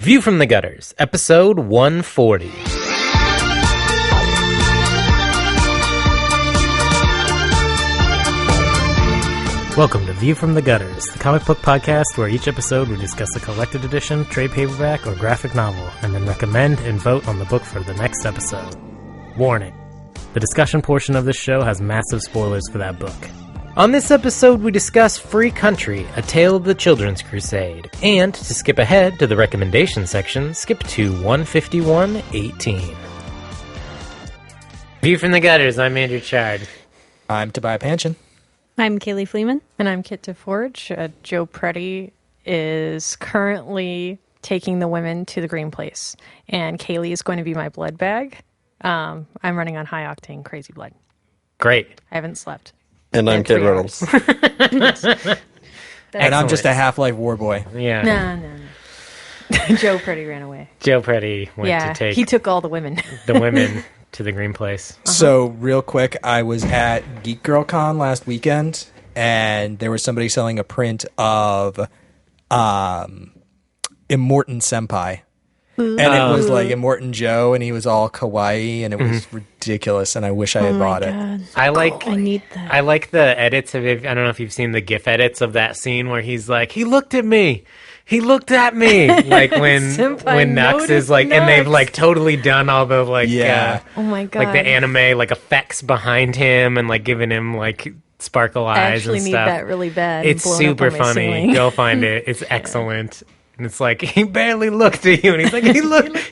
View from the Gutters, episode 140. Welcome to View from the Gutters, the comic book podcast where each episode we discuss a collected edition, trade paperback, or graphic novel, and then recommend and vote on the book for the next episode. Warning: the discussion portion of this show has massive spoilers for that book. On this episode, we discuss Free Country, A Tale of the Children's Crusade. And, to skip ahead to the recommendation section, skip to 151.18. View from the Gutters, I'm Andrew Chard. I'm Tobias Panchin. I'm Kaylee Fleeman. And I'm Kit DeForge. Joe Preddy is currently taking the women to the green place. And Kaylee is going to be my blood bag. I'm running on high-octane crazy blood. Great. I haven't slept. And I'm Kid Reynolds. And I'm just a Half-Life war boy. Yeah. No. Joe Preddy ran away. Joe Preddy went to take he took all the women. the women to the green place. So, real quick, I was at Geek Girl Con last weekend, and there was somebody selling a print of Immortan Senpai. And it was like Immortan Joe, and he was all kawaii, and it was ridiculous, and I wish I had bought it. I need that. I like the edits of it. I don't know if you've seen the GIF edits of that scene where he's like, he looked at me. He looked at me. Like when Nux is like, and they've like totally done all the like, oh my God. like the anime like effects behind him and like giving him like sparkle eyes I actually and need stuff. that really bad. It's blown up super on my funny. ceiling. Go find it. It's excellent. And it's like, he barely looked at you. And he's like,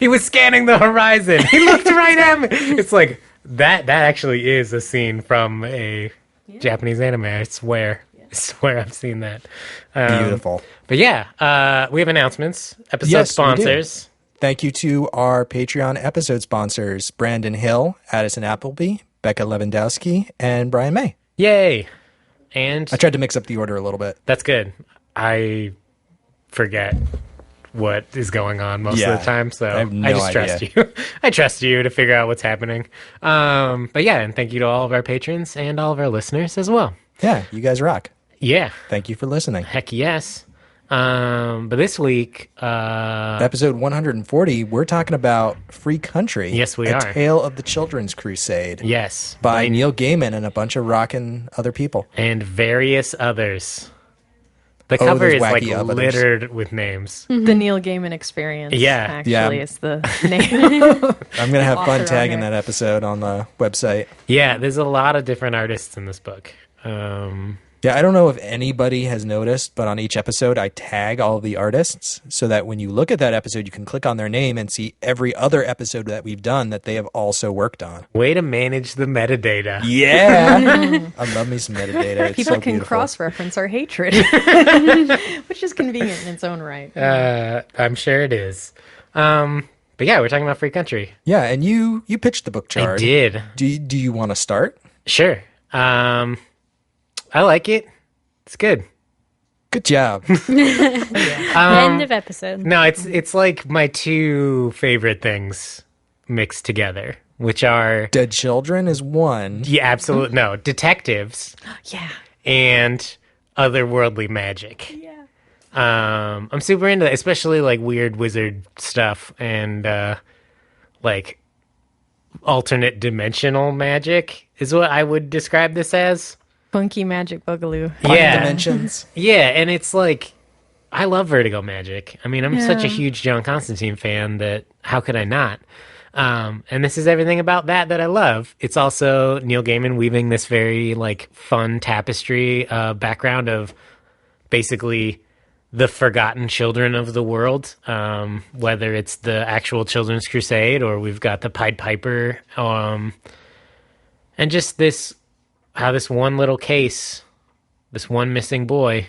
he was scanning the horizon. He looked right at me. It's like, that actually is a scene from a Japanese anime. I swear. I swear I've seen that. Beautiful. But yeah, we have announcements. Episode Yes, we do. sponsors. Thank you to our Patreon episode sponsors, Brandon Hill, Addison Appleby, Becca Lewandowski, and Brian May. Yay. And I tried to mix up the order a little bit. that's good. I forget what is going on most of the time, so I have no I just trust you. I trust you to figure out what's happening. But yeah, and thank you to all of our patrons and all of our listeners as well. Yeah, you guys rock. Yeah, Thank you for listening. heck yes. But this week, Episode 140, we're talking about Free Country. Yes, we A are. Tale of the Children's Crusade. yes, By Neil Gaiman and a bunch of rockin' other people. and various others. The Oh, cover those is like wacky others. littered with names. The Neil Gaiman Experience. Yeah. Actually, Yeah. is the name. I'm going to have fun Author tagging on that there. episode on the website. Yeah, there's a lot of different artists in this book. Yeah, I don't know if anybody has noticed, but on each episode I tag all of the artists so that when you look at that episode, you can click on their name and see every other episode that we've done that they have also worked on. Way to manage the metadata. Yeah. I love me some metadata. It's People so can beautiful. cross-reference our hatred, which is convenient in its own right. I'm sure it is. But yeah, we're talking about Free Country. Yeah, and you pitched the book, Chard. I did. Do you want to start? Sure. I like it. It's good. Good job. End of episode. No, it's like my two favorite things mixed together, which are Dead Children is one. absolute detectives Yeah. and otherworldly magic. Yeah. I'm super into that, especially like weird wizard stuff and like alternate dimensional magic is what I would describe this as. Funky magic boogaloo. Yeah. Dimensions. Yeah, and it's like, I love Vertigo magic. I mean, I'm such a huge John Constantine fan that how could I not? And this is everything about that I love. It's also Neil Gaiman weaving this very like fun tapestry background of basically the forgotten children of the world, whether it's the actual Children's Crusade or we've got the Pied Piper, and just this, how this one little case, this one missing boy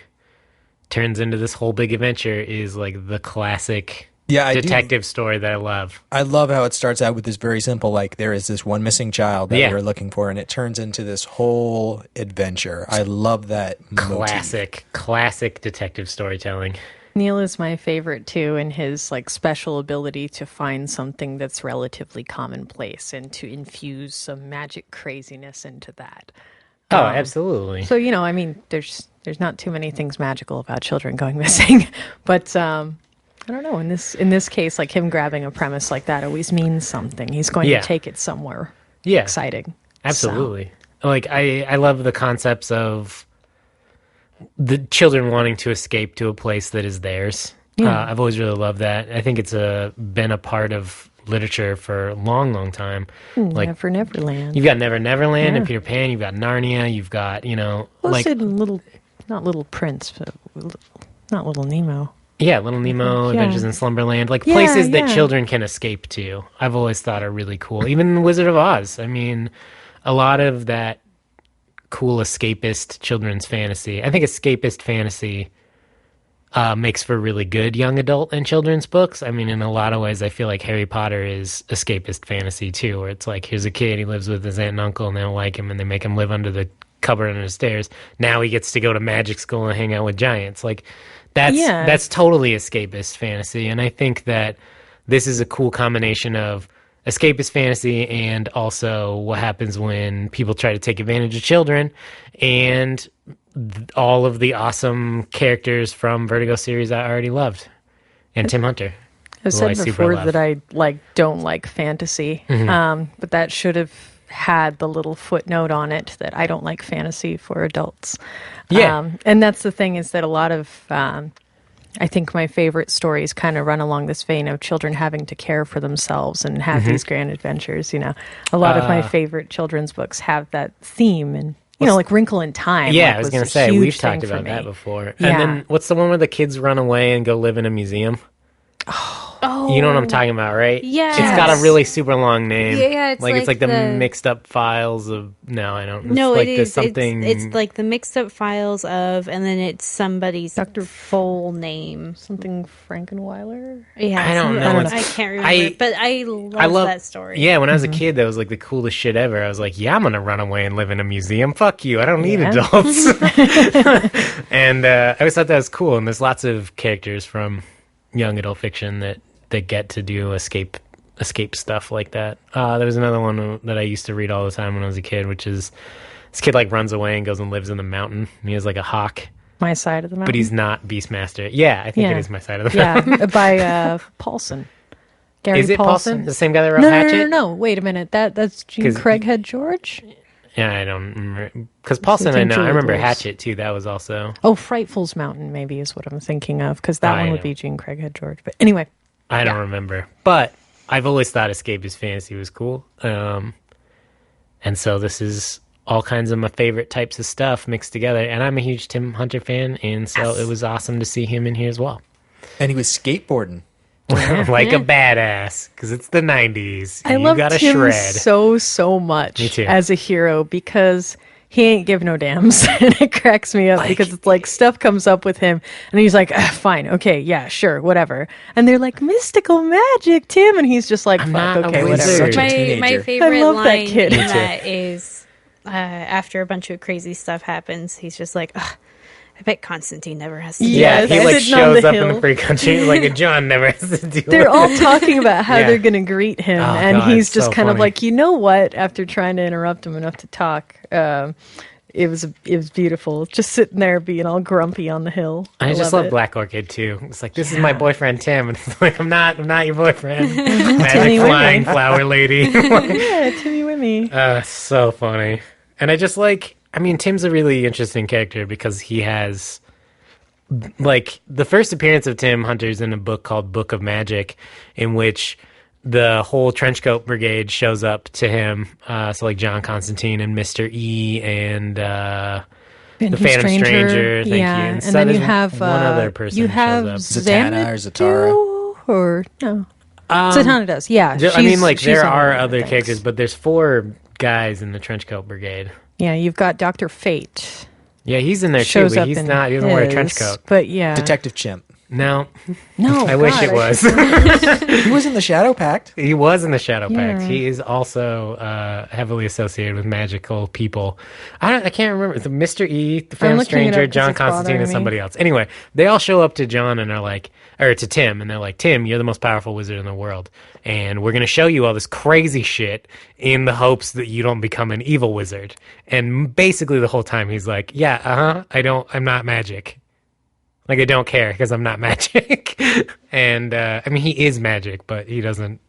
turns into this whole big adventure is like the classic detective story that I love. I love how it starts out with this very simple, like there is this one missing child that Yeah. we're looking for, and it turns into this whole adventure. I love that motif. Classic detective storytelling. Neil is my favorite too, in his like special ability to find something that's relatively commonplace and to infuse some magic craziness into that. Oh, absolutely. So, you know, I mean, there's not too many things magical about children going missing, but I don't know. In this case, like him grabbing a premise like that always means something. He's going to take it somewhere exciting. Absolutely. So. Like I love the concepts of the children wanting to escape to a place that is theirs. Yeah. I've always really loved that. I think it's been a part of literature for a long, long time. Like Never Neverland. You've got Never Neverland and Peter Pan. You've got Narnia. You've got, not Little Prince, but not Little Nemo. Yeah, Little Nemo, Adventures in Slumberland. Like places that children can escape to. I've always thought are really cool. Even Wizard of Oz. I mean, a lot of that cool escapist children's fantasy. I think escapist fantasy makes for really good young adult and children's books. I mean, in a lot of ways, I feel like Harry Potter is escapist fantasy too, where it's like, here's a kid, he lives with his aunt and uncle, and they don't like him, and they make him live under the cupboard under the stairs. Now he gets to go to magic school and hang out with giants. Like, that's totally escapist fantasy, and I think that this is a cool combination of escapist fantasy and also what happens when people try to take advantage of children, and all of the awesome characters from Vertigo series I already loved, and Tim Hunter. I've said before that I don't like fantasy, but that should have had the little footnote on it that I don't like fantasy for adults. Yeah, and that's the thing, is that a lot of I think my favorite stories kind of run along this vein of children having to care for themselves and have these grand adventures. You know, a lot of my favorite children's books have that theme, and like Wrinkle in Time. Yeah, I was going to say, we've talked about that before. And then what's the one where the kids run away and go live in a museum? Oh, you know what I'm talking about, right? Yeah, it's got a really super long name. Yeah, it's like the mixed up files of. No, I don't. No, like it is something. It's like the mixed up files of, and then it's somebody's full name. Something Frankenweiler. Yeah, I don't know. I can't remember, but I love that story. Yeah, when I was a kid, that was like the coolest shit ever. I was like, yeah, I'm gonna run away and live in a museum. Fuck you, I don't need adults. And I always thought that was cool. And there's lots of characters from young adult fiction that get to do escape stuff like that. There was another one that I used to read all the time when I was a kid, which is this kid like runs away and goes and lives in the mountain, and he has like a hawk. My Side of the Mountain. But he's not Beastmaster. Yeah, I think it is My Side of the Mountain. Yeah, by Paulson. Gary Is it Paulson? The same guy that wrote Hatchet? No. Wait a minute. That's Gene Craighead George? Yeah, I don't remember. Because Paulson, I remember Hatchet, too. That was also... Oh, Frightful's Mountain, maybe, is what I'm thinking of. Because that one would be Gene Craighead George. But anyway. I don't remember. But I've always thought escapist fantasy was cool. And so this is all kinds of my favorite types of stuff mixed together. And I'm a huge Tim Hunter fan, and so it was awesome to see him in here as well. And he was skateboarding. Like a badass, because it's the 90s. I love Tim so much as a hero, because he ain't give no dams. And it cracks me up because it's like stuff comes up with him and he's like, fine, okay, yeah, sure, whatever. And they're like, mystical magic, Tim. And he's just like, fuck, okay, whatever. My favorite line in that is after a bunch of crazy stuff happens, he's just like, I bet Constantine never has to do that. He like shows up in the free country like a John never has to do They're all talking about how they're going to greet him. And he's just kind of like, you know what? After trying to interrupt him enough to talk, it was beautiful. Just sitting there being all grumpy on the hill. I just love Black Orchid too. It's like, this is my boyfriend Tim. And it's like, I'm not your boyfriend. Magic flying flower lady. Yeah, Timmy Wimmy. So funny. And I just like... I mean, Tim's a really interesting character because he has, like, the first appearance of Tim Hunter's in a book called Book of Magic, in which the whole Trenchcoat Brigade shows up to him. So, like, John Constantine and Mr. E and the Phantom Stranger. Thank you. And so then you have one other person. You have Zatanna or Zatara. Or no. Zatanna does, yeah. I mean, like, there are other characters, but there's 4 guys in the Trenchcoat Brigade. Yeah, you've got Dr. Fate. Yeah, he's in there too, but he doesn't wear a trench coat. But yeah. Detective Chimp. No. I wish it was. He was in the Shadow Pact. He was in the Shadow Pact. He is also heavily associated with magical people. I can't remember. The Mr. E, the Phantom Stranger, John Constantine, and somebody else. Anyway, they all show up to John and are like, or to Tim, and they're like, Tim, you're the most powerful wizard in the world, and we're going to show you all this crazy shit in the hopes that you don't become an evil wizard. And basically the whole time he's like, I'm not magic. Like, I don't care because I'm not magic. And, I mean, he is magic, but he doesn't,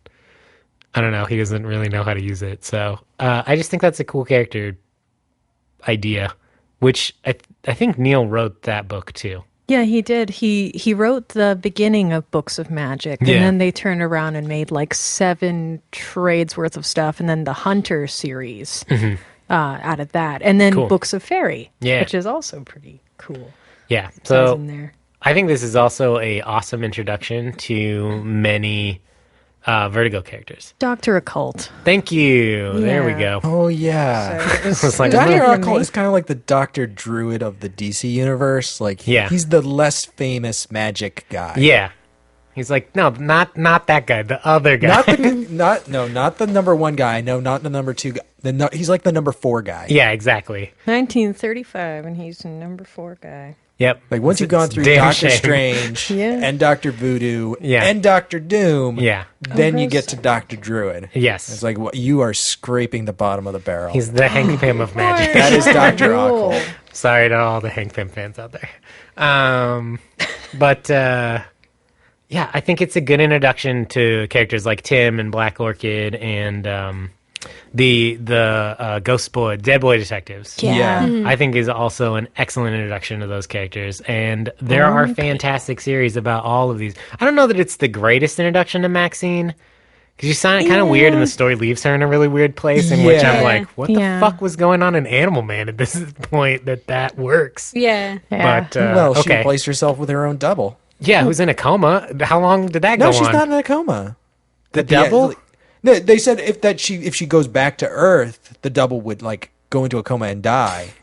I don't know, he doesn't really know how to use it. So, I just think that's a cool character idea, which I think Neil wrote that book too. Yeah, he did. He wrote the beginning of Books of Magic, and then they turned around and made like 7 trades worth of stuff, and then the Hunter series out of that, and then Books of Fairy, which is also pretty cool. Yeah, so I think this is also a awesome introduction to many Vertigo characters. Dr. Occult. Thank you. Yeah. There we go. Oh, yeah. It's like, Dr. Occult is kind of like the Dr. Druid of the DC universe. Like, he's the less famous magic guy. Yeah. He's like, no, not that guy, the other guy. Not the number 1 guy. No, not the number 2 guy. He's like the number 4 guy. Yeah, exactly. 1935, and he's the number 4 guy. Yep. Like, once you've gone through Doctor Strange and Dr. Voodoo and Dr. Doom, then you get to Dr. Druid. Yes. It's like, you are scraping the bottom of the barrel. He's the Hank Pym of magic. That is Dr. Occult. Sorry to all the Hank Pym fans out there. But I think it's a good introduction to characters like Tim and Black Orchid and the Ghost Boy, Dead Boy detectives. I think is also an excellent introduction to those characters, and there are fantastic series about all of these. I don't know that it's the greatest introduction to Maxine, because you sound kind of weird, and the story leaves her in a really weird place, in which I'm like, what the fuck was going on in Animal Man at this point that works? But she replaced herself with her own double. Yeah, who's in a coma? How long did that go on? No, she's not in a coma. The double? They said if she goes back to Earth, the double would like go into a coma and die.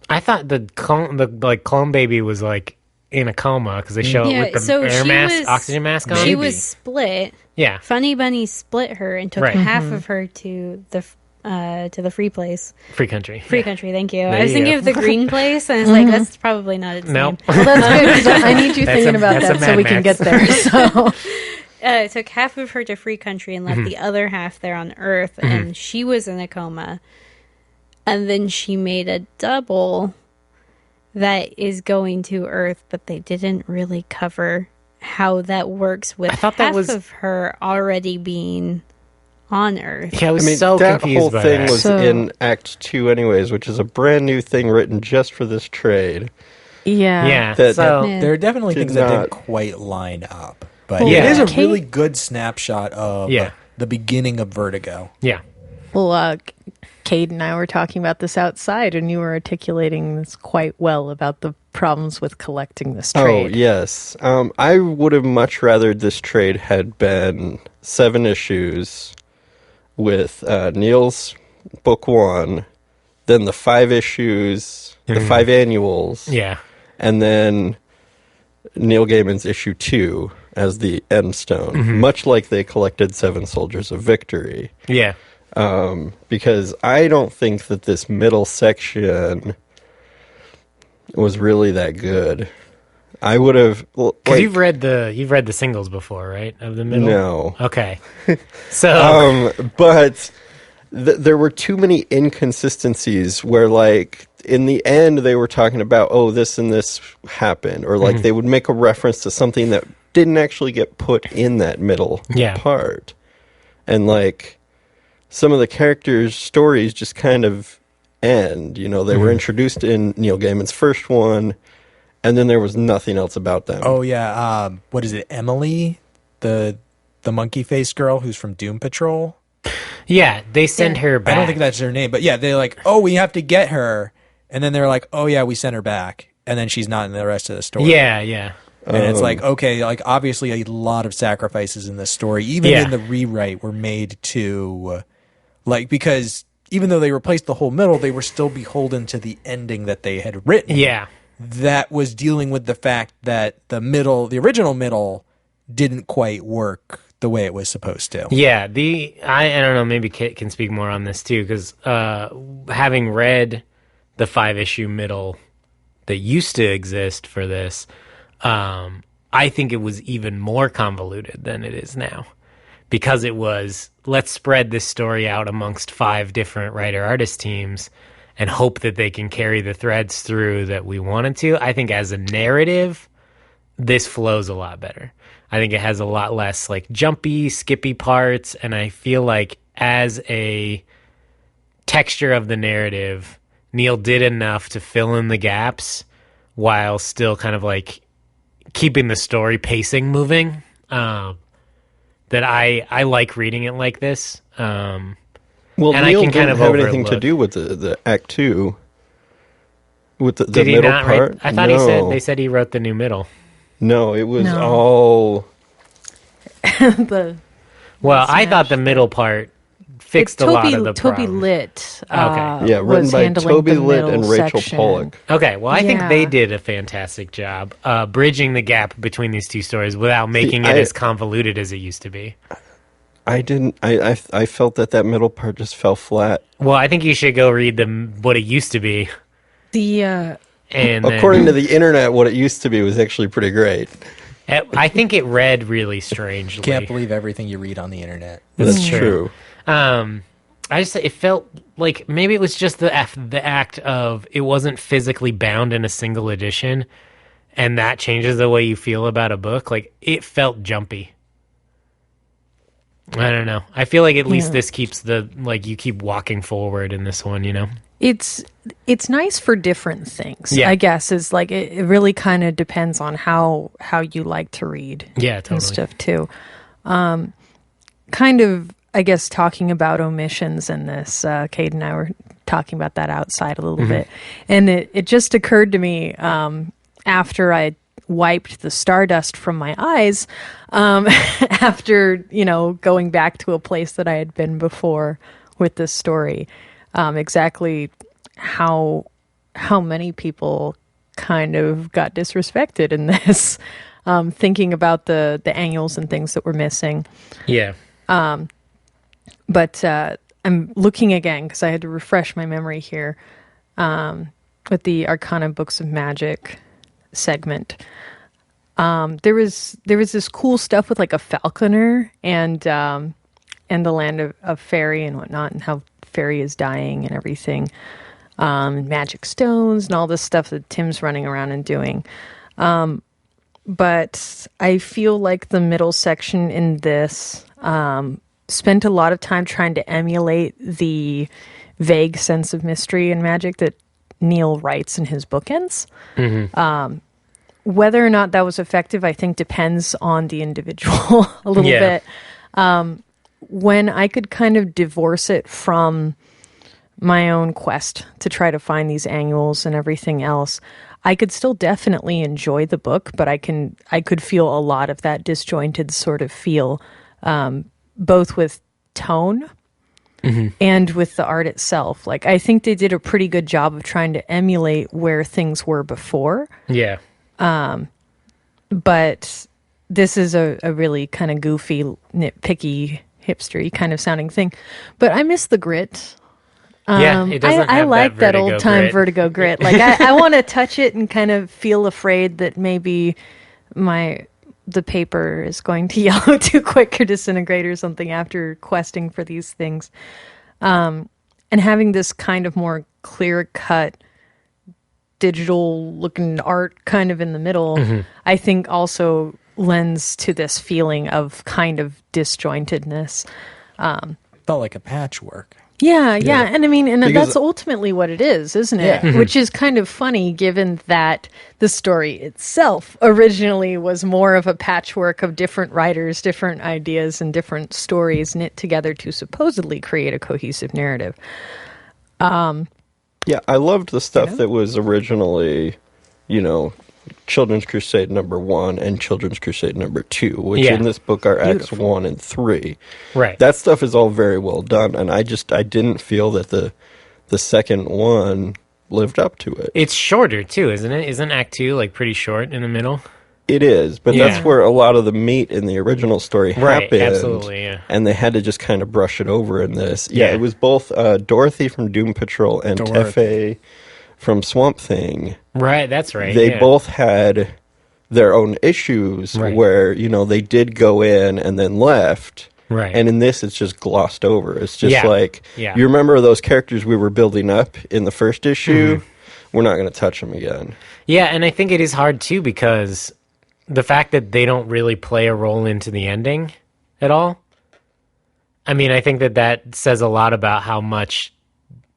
I thought the clone baby was like in a coma because they show it with the oxygen mask on. She was split. Yeah, Funny Bunny split her and took half of her to the free place. Free country. Free country, thank you. I was thinking of the green place, and I was like, that's probably not its name. Well, that's good, because I need you thinking about that so we can get there. So. Took half of her to free country and left the other half there on Earth, and she was in a coma. And then she made a double that is going to Earth, but they didn't really cover how that works with half of her already being on Earth. Yeah, I was so confused by that. That whole thing was in Act 2 anyways, which is a brand new thing written just for this trade. Yeah. There are definitely things that didn't quite line up. But it is a really good snapshot of the beginning of Vertigo. Yeah. Well, Cade and I were talking about this outside, and you were articulating this quite well about the problems with collecting this trade. Oh, yes. I would have much rather this trade had been 7 issues with Neil's book 1, then the 5 issues, the 5 annuals. Yeah. And then Neil Gaiman's issue 2 as the end stone, much like they collected 7 Soldiers of Victory. Yeah. Because I don't think that this middle section was really that good. I would have... Because you've read the singles before, right? Of the middle? No. Okay. So... but there were too many inconsistencies where, like, in the end they were talking about, oh, this and this happened. Or, like, they would make a reference to something that didn't actually get put in that middle part. And, like, some of the characters' stories just kind of end. You know, they were introduced in Neil Gaiman's first one, and then there was nothing else about them. Oh, yeah. What is it? Emily? The monkey-faced girl who's from Doom Patrol? Yeah, they send her back. I don't think that's her name, but yeah, they're like, oh, we have to get her. And then they're like, oh, yeah, we sent her back. And then she's not in the rest of the story. Yeah. And it's like, okay, like obviously a lot of sacrifices in this story, even in the rewrite, were made to, like, because even though they replaced the whole middle, they were still beholden to the ending that they had written. Yeah. That was dealing with the fact that the original middle didn't quite work the way it was supposed to. Yeah, I don't know, maybe Kit can speak more on this too, because having read the 5-issue middle that used to exist for this, I think it was even more convoluted than it is now, because it was, let's spread this story out amongst 5 different writer-artist teams and hope that they can carry the threads through that we wanted to. I think as a narrative, this flows a lot better. I think it has a lot less like jumpy, skippy parts, and I feel like as a texture of the narrative, Neil did enough to fill in the gaps while still kind of like keeping the story pacing moving. That I like reading it like this. Well, and Neil I can kind didn't of have anything to overlook. do with the Act 2. With the Did he middle not part? write? I thought they said he wrote the new middle. No, it was No. all... the Well, I thought the smashed middle part fixed a lot of the Toby problem. Litt. Yeah, written was by handling Toby the Litt and middle Rachel section. Pollack. Okay, well, I think they Yeah. did a fantastic job bridging the gap between these two stories without making it as convoluted as it used to be. I didn't... I felt that middle part just fell flat. Well, I think you should go read what it used to be. The And According to the internet, what it used to be was actually pretty great. I think it read really strangely. Can't believe everything you read on the internet. That's true. true. It felt like maybe it was just the act of it wasn't physically bound in a single edition, and that changes the way you feel about a book. Like it felt jumpy. I don't know. I feel like at least this keeps you keep walking forward in this one, you know? it's nice for different things. Yeah. I guess is like it really kind of depends on how you like to read. Yeah, totally. And stuff too. Kind of, I guess, talking about omissions in this. Cade and I were talking about that outside a little bit, and it just occurred to me after I wiped the stardust from my eyes after going back to a place that I had been before with this story, exactly how many people kind of got disrespected in this, thinking about the annuals and things that were missing. Yeah. But I'm looking again because I had to refresh my memory here with the Arcana Books of Magic segment. There was this cool stuff with like a falconer and the land of fairy and whatnot, and how fairy is dying and everything, magic stones and all this stuff that Tim's running around and doing. But I feel like the middle section in this spent a lot of time trying to emulate the vague sense of mystery and magic that Neil writes in his bookends. Whether or not that was effective, I think depends on the individual a little bit. When I could kind of divorce it from my own quest to try to find these annuals and everything else, I could still definitely enjoy the book, but I could feel a lot of that disjointed sort of feel, both with tone and with the art itself. Like, I think they did a pretty good job of trying to emulate where things were before. Yeah. But this is a really kind of goofy, nitpicky, hipstery kind of sounding thing. But I miss the grit. Yeah, it doesn't I have like that Vertigo old time grit. Vertigo grit. Like I want to touch it and kind of feel afraid that maybe the paper is going to yellow too quick or disintegrate or something after questing for these things. And having this kind of more clear cut digital looking art kind of in the middle, I think also lends to this feeling of kind of disjointedness. Felt like a patchwork. Yeah. And I mean, and Because- that's ultimately what it is, isn't it? Yeah. Which is kind of funny given that the story itself originally was more of a patchwork of different writers, different ideas, and different stories knit together to supposedly create a cohesive narrative. Yeah, I loved the stuff that was originally, Children's Crusade #1 and Children's Crusade #2, which Yeah. in this book are Acts 1 and 3. Right. That stuff is all very well done, and I didn't feel that the second one lived up to it. It's shorter too, isn't it? Isn't Act 2 like pretty short in the middle? It is, but Yeah. that's where a lot of the meat in the original story Right, happened. absolutely, yeah. And they had to just kind of brush it over in this. Yeah, Yeah. it was both Dorothy from Doom Patrol and Dorothy. Tefe from Swamp Thing. Right, that's right. They yeah. both had their own issues Right. where, they did go in and then left. Right. And in this, it's just glossed over. It's just Yeah. like, Yeah. you remember those characters we were building up in the first issue? We're not going to touch them again. Yeah, and I think it is hard too because the fact that they don't really play a role into the ending at all. I mean, I think that says a lot about how much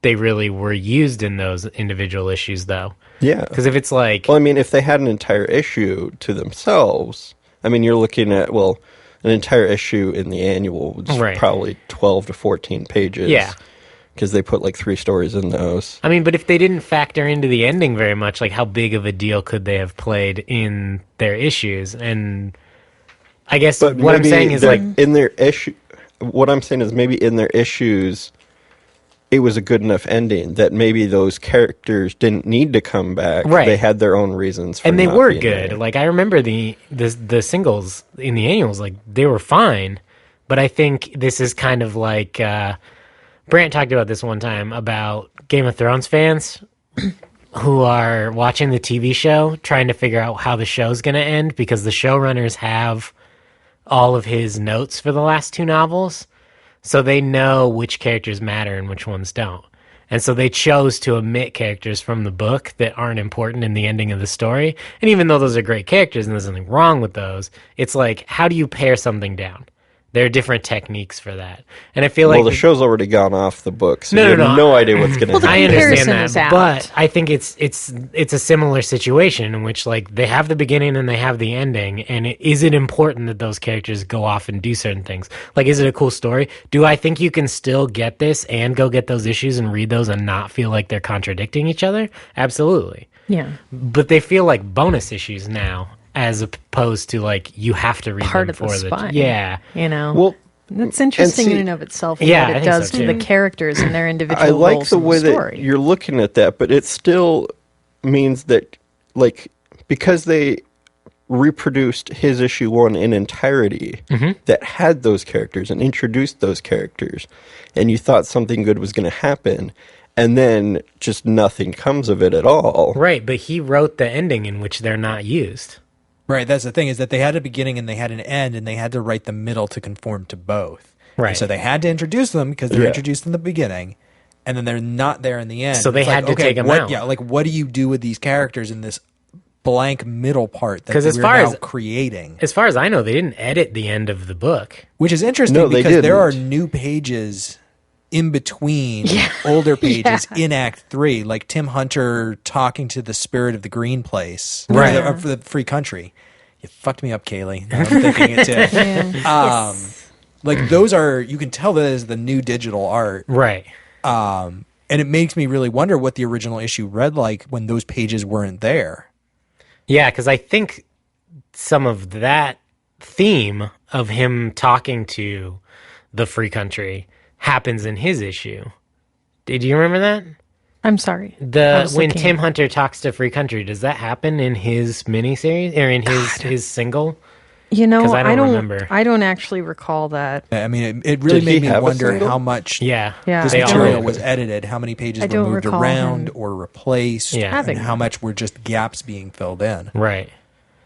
they really were used in those individual issues, though. Yeah. Because if it's like... Well, I mean, if they had an entire issue to themselves, I mean, you're looking at, well, an entire issue in the annual was probably 12 to 14 pages. Yeah. Because they put like 3 stories in those. I mean, but if they didn't factor into the ending very much, like how big of a deal could they have played in their issues? And I guess what I'm saying is like... in their issue... What I'm saying is maybe in their issues, it was a good enough ending that maybe those characters didn't need to come back. Right. They had their own reasons for and they not were being good. there. Like I remember the singles in the annuals, like they were fine. But I think this is kind of like Brant talked about this one time about Game of Thrones fans who are watching the TV show trying to figure out how the show's going to end because the showrunners have all of his notes for the last 2 novels, so they know which characters matter and which ones don't. And so they chose to omit characters from the book that aren't important in the ending of the story. And even though those are great characters and there's nothing wrong with those, it's like, how do you pare something down? There are different techniques for that. And I feel like... Well, the show's already gone off the book, so you have No. no idea what's going to happen. I understand comparison is that, out. but I think it's a similar situation in which like they have the beginning and they have the ending, and is it important that those characters go off and do certain things? Like, is it a cool story? Do I think you can still get this and go get those issues and read those and not feel like they're contradicting each other? Absolutely. Yeah. But they feel like bonus issues now, as opposed to like you have to read Part them of the for spine. yeah. You know? Well, that's interesting see- in and of itself and Yeah, what I it think so, does to too. the characters and their individual I like roles the in way the story. that you're looking at that, but it still means that, like, because they reproduced his issue 1 in entirety that had those characters and introduced those characters, and you thought something good was going to happen, and then just nothing comes of it at all. Right, but he wrote the ending in which they're not used. Right, that's the thing, is that they had a beginning and they had an end, and they had to write the middle to conform to both. Right. And so they had to introduce them because they're Yeah. introduced in the beginning, and then they're not there in the end. So they It's had to take 'em what, out. Yeah, like what do you do with these characters in this blank middle part that 'Cause as we're far now as- creating? As far as I know, they didn't edit the end of the book. Which is interesting No, they because there are didn't. new pages in between older pages in Act 3, like Tim Hunter talking to the spirit of the green place. Right. For the free country. You fucked me up, Kaylee. Now I'm thinking it too. Like those are, you can tell that is the new digital art. Right. And it makes me really wonder what the original issue read like when those pages weren't there. Yeah, because I think some of that theme of him talking to the free country happens in his issue. Did you remember that? I'm sorry. When Tim Hunter talks to Free Country, does that happen in his miniseries or in his single? You know, 'Cause I don't don't remember. I don't actually recall that. I mean, it really Did he made me have a wonder single? how much Yeah. Yeah, this they all material did. was edited, how many pages I were don't moved recall around him or replaced, Yeah. and having how much were just gaps being filled in. Right.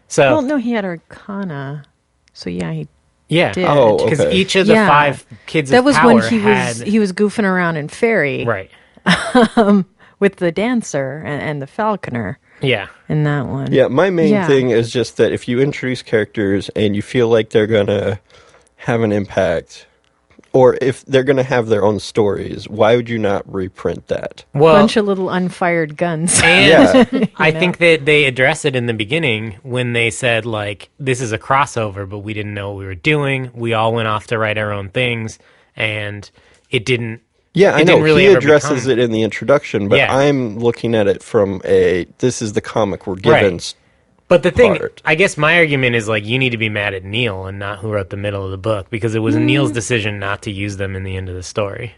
So Well, no, he had Arcana. So yeah, he yeah, did. Oh, because okay. each of the Yeah. 5 kids that of was power when he had was goofing around in Fairy right. with the dancer and the falconer Yeah. in that one. Yeah, my main Yeah. thing is just that if you introduce characters and you feel like they're going to have an impact, or if they're going to have their own stories, why would you not reprint that? Well, Bunch of little unfired guns. and Yeah. I think that they address it in the beginning when they said, like, this is a crossover, but we didn't know what we were doing. We all went off to write our own things, and it didn't. Yeah, I It know. didn't really He ever addresses become- it in the introduction, but Yeah. I'm looking at it from this is the comic we're given. Right. But the thing, part. I guess my argument is, like, you need to be mad at Neil and not who wrote the middle of the book, because it was Neil's decision not to use them in the end of the story.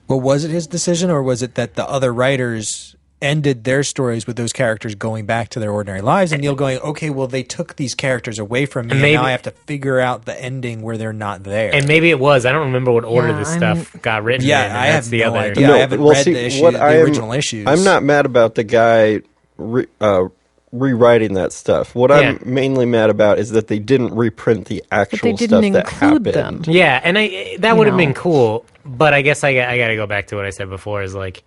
Well, was it his decision, or was it that the other writers ended their stories with those characters going back to their ordinary lives, and Neil going, okay, well, they took these characters away from me, and Maybe- now I have to figure out the ending where they're not there. And maybe it was. I don't remember what order Yeah, this I'm- stuff got written Yeah, in. and I that's have the no other. idea. Yeah, I haven't read the original issues. I'm not mad about the guy rewriting that stuff. What Yeah. I'm mainly mad about is that they didn't reprint the actual they didn't stuff that include happened. them. Yeah, and that would have know. been cool, but I guess I got to go back to what I said before is, like,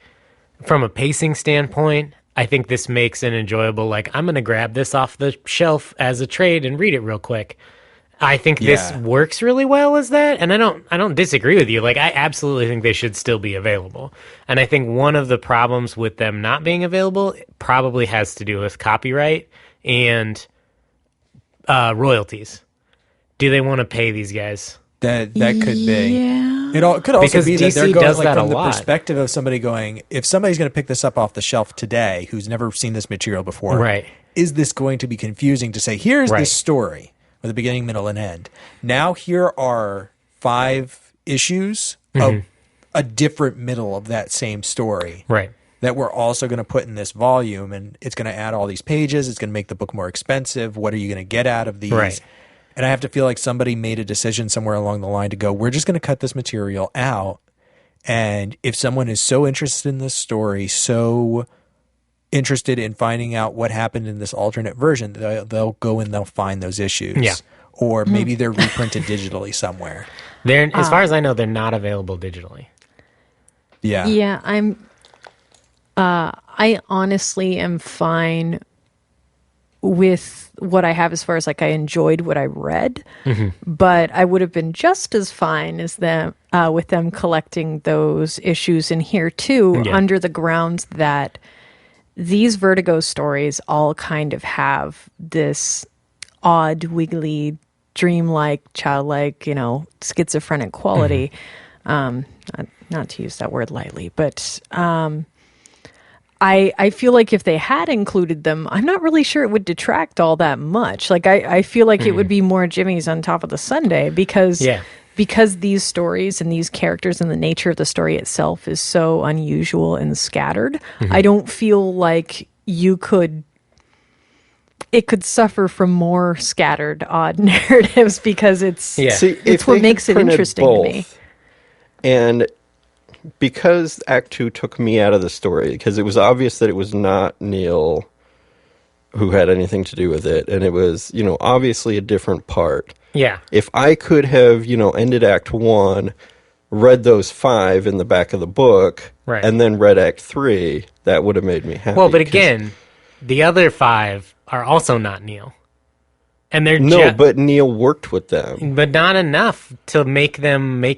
from a pacing standpoint, I think this makes an enjoyable, like, I'm going to grab this off the shelf as a trade and read it real quick. I think this works really well as that, and I don't disagree with you. Like, I absolutely think they should still be available. And I think one of the problems with them not being available probably has to do with copyright and royalties. Do they want to pay these guys? That could be. Yeah. It could also Because be that DC they're going does like that from a the lot. perspective of somebody going, if somebody's going to pick this up off the shelf today, who's never seen this material before, Right. is this going to be confusing to say, here's Right. this story with a beginning, middle, and end. Now here are 5 issues of a different middle of that same story. Right. That we're also going to put in this volume, and it's going to add all these pages. It's going to make the book more expensive. What are you going to get out of these? Right. And I have to feel like somebody made a decision somewhere along the line to go, we're just going to cut this material out. And if someone is so interested in this story, so interested in finding out what happened in this alternate version, they'll go and they'll find those issues. Yeah. Or maybe they're reprinted digitally somewhere. They're, as far as I know, they're not available digitally. Yeah. Yeah, I honestly am fine with what I have as far as like I enjoyed what I read, but I would have been just as fine as them with them collecting those issues in here too, under the grounds that these Vertigo stories all kind of have this odd, wiggly, dreamlike, childlike, schizophrenic quality. Not to use that word lightly, but I feel like if they had included them, I'm not really sure it would detract all that much. Like I feel like it would be more Jimmy's on top of the sundae because these stories and these characters and the nature of the story itself is so unusual and scattered. I don't feel like it could suffer from more scattered, odd narratives because it's See, it's what makes it interesting to me. And because Act 2 took me out of the story, because it was obvious that it was not Neil who had anything to do with it, and it was, obviously a different part. Yeah. If I could have, ended Act 1, read those 5 in the back of the book, Right. and then read Act 3, that would have made me happy. Well, but again, the other 5 are also not Neil. And they're but Neil worked with them. but not enough to make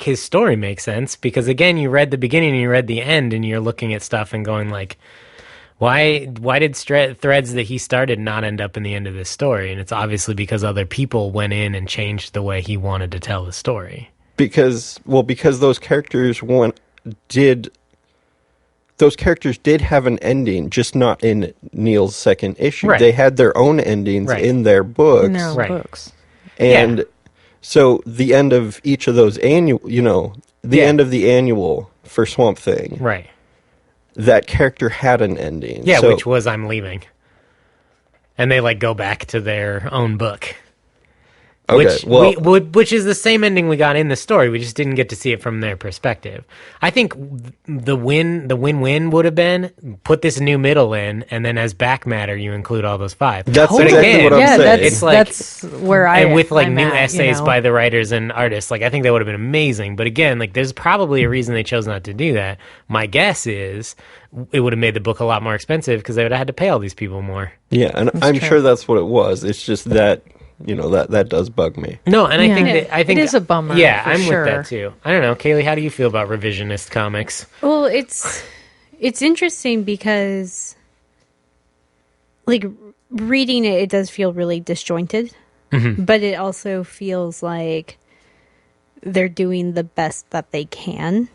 his story make sense. Because again, you read the beginning and you read the end, and you're looking at stuff and going like, why did threads that he started not end up in the end of this story? And it's obviously because other people went in and changed the way he wanted to tell the story. Because those characters did have an ending, just not in Neil's second issue. Right. They had their own endings in their books. No Right. books. And so the end of each of those end of the annual for Swamp Thing, Right. that character had an ending. Yeah, So- which was I'm leaving. And they go back to their own book. Okay, Which is the same ending we got in the story. We just didn't get to see it from their perspective. I think the win-win would have been put this new middle in, and then as back matter, you include all those 5. That's But exactly again, what I'm Yeah, saying. It's like, that's where and with I'm new at, essays by the writers and artists, I think that would have been amazing. But again, there's probably a reason they chose not to do that. My guess is it would have made the book a lot more expensive because they would have had to pay all these people more. Yeah, and I'm sure that's what it was. It's just that, that does bug me. No, and I think it is a bummer. Yeah, for I'm sure. with that too. I don't know, Kaylee, how do you feel about revisionist comics? Well, it's interesting because, reading it does feel really disjointed, but it also feels like they're doing the best that they can,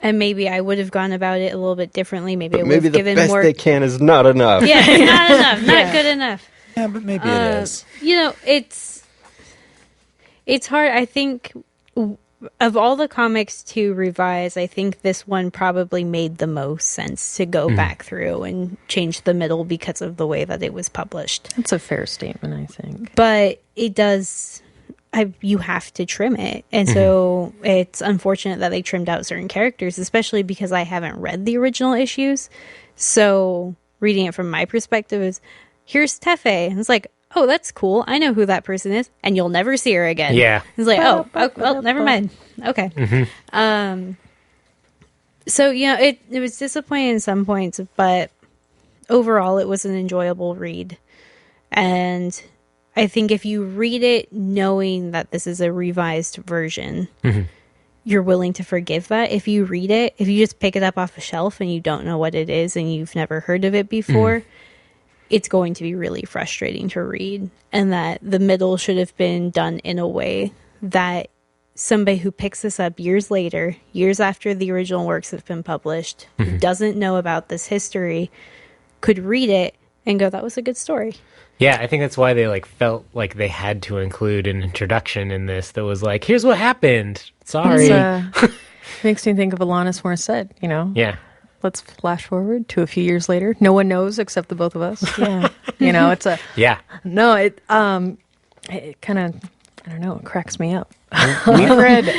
and maybe I would have gone about it a little bit differently. Maybe I would Maybe have the given best more. they can is not enough. Yeah, not enough, not good enough. Yeah, but maybe it is. It's hard. I think of all the comics to revise, I think this one probably made the most sense to go back through and change the middle because of the way that it was published. That's a fair statement, I think. But it does. You have to trim it. And so it's unfortunate that they trimmed out certain characters, especially because I haven't read the original issues. So reading it from my perspective is, here's Tefe. And it's like, oh, that's cool. I know who that person is. And you'll never see her again. Yeah. It's like, well, never mind. Okay. So, it was disappointing in some points, but overall it was an enjoyable read. And I think if you read it knowing that this is a revised version, you're willing to forgive that. If you read it, if you just pick it up off a shelf and you don't know what it is and you've never heard of it before, it's going to be really frustrating to read. And that the middle should have been done in a way that somebody who picks this up years later, years after the original works have been published, who doesn't know about this history, could read it and go, that was a good story. Yeah, I think that's why they felt like they had to include an introduction in this that was like, here's what happened. Sorry. Makes me think of Alanis Morissette, Yeah. Let's flash forward to a few years later. No one knows except the both of us. Yeah. It's a... Yeah. No, it kind of, I don't know, it cracks me up. We've read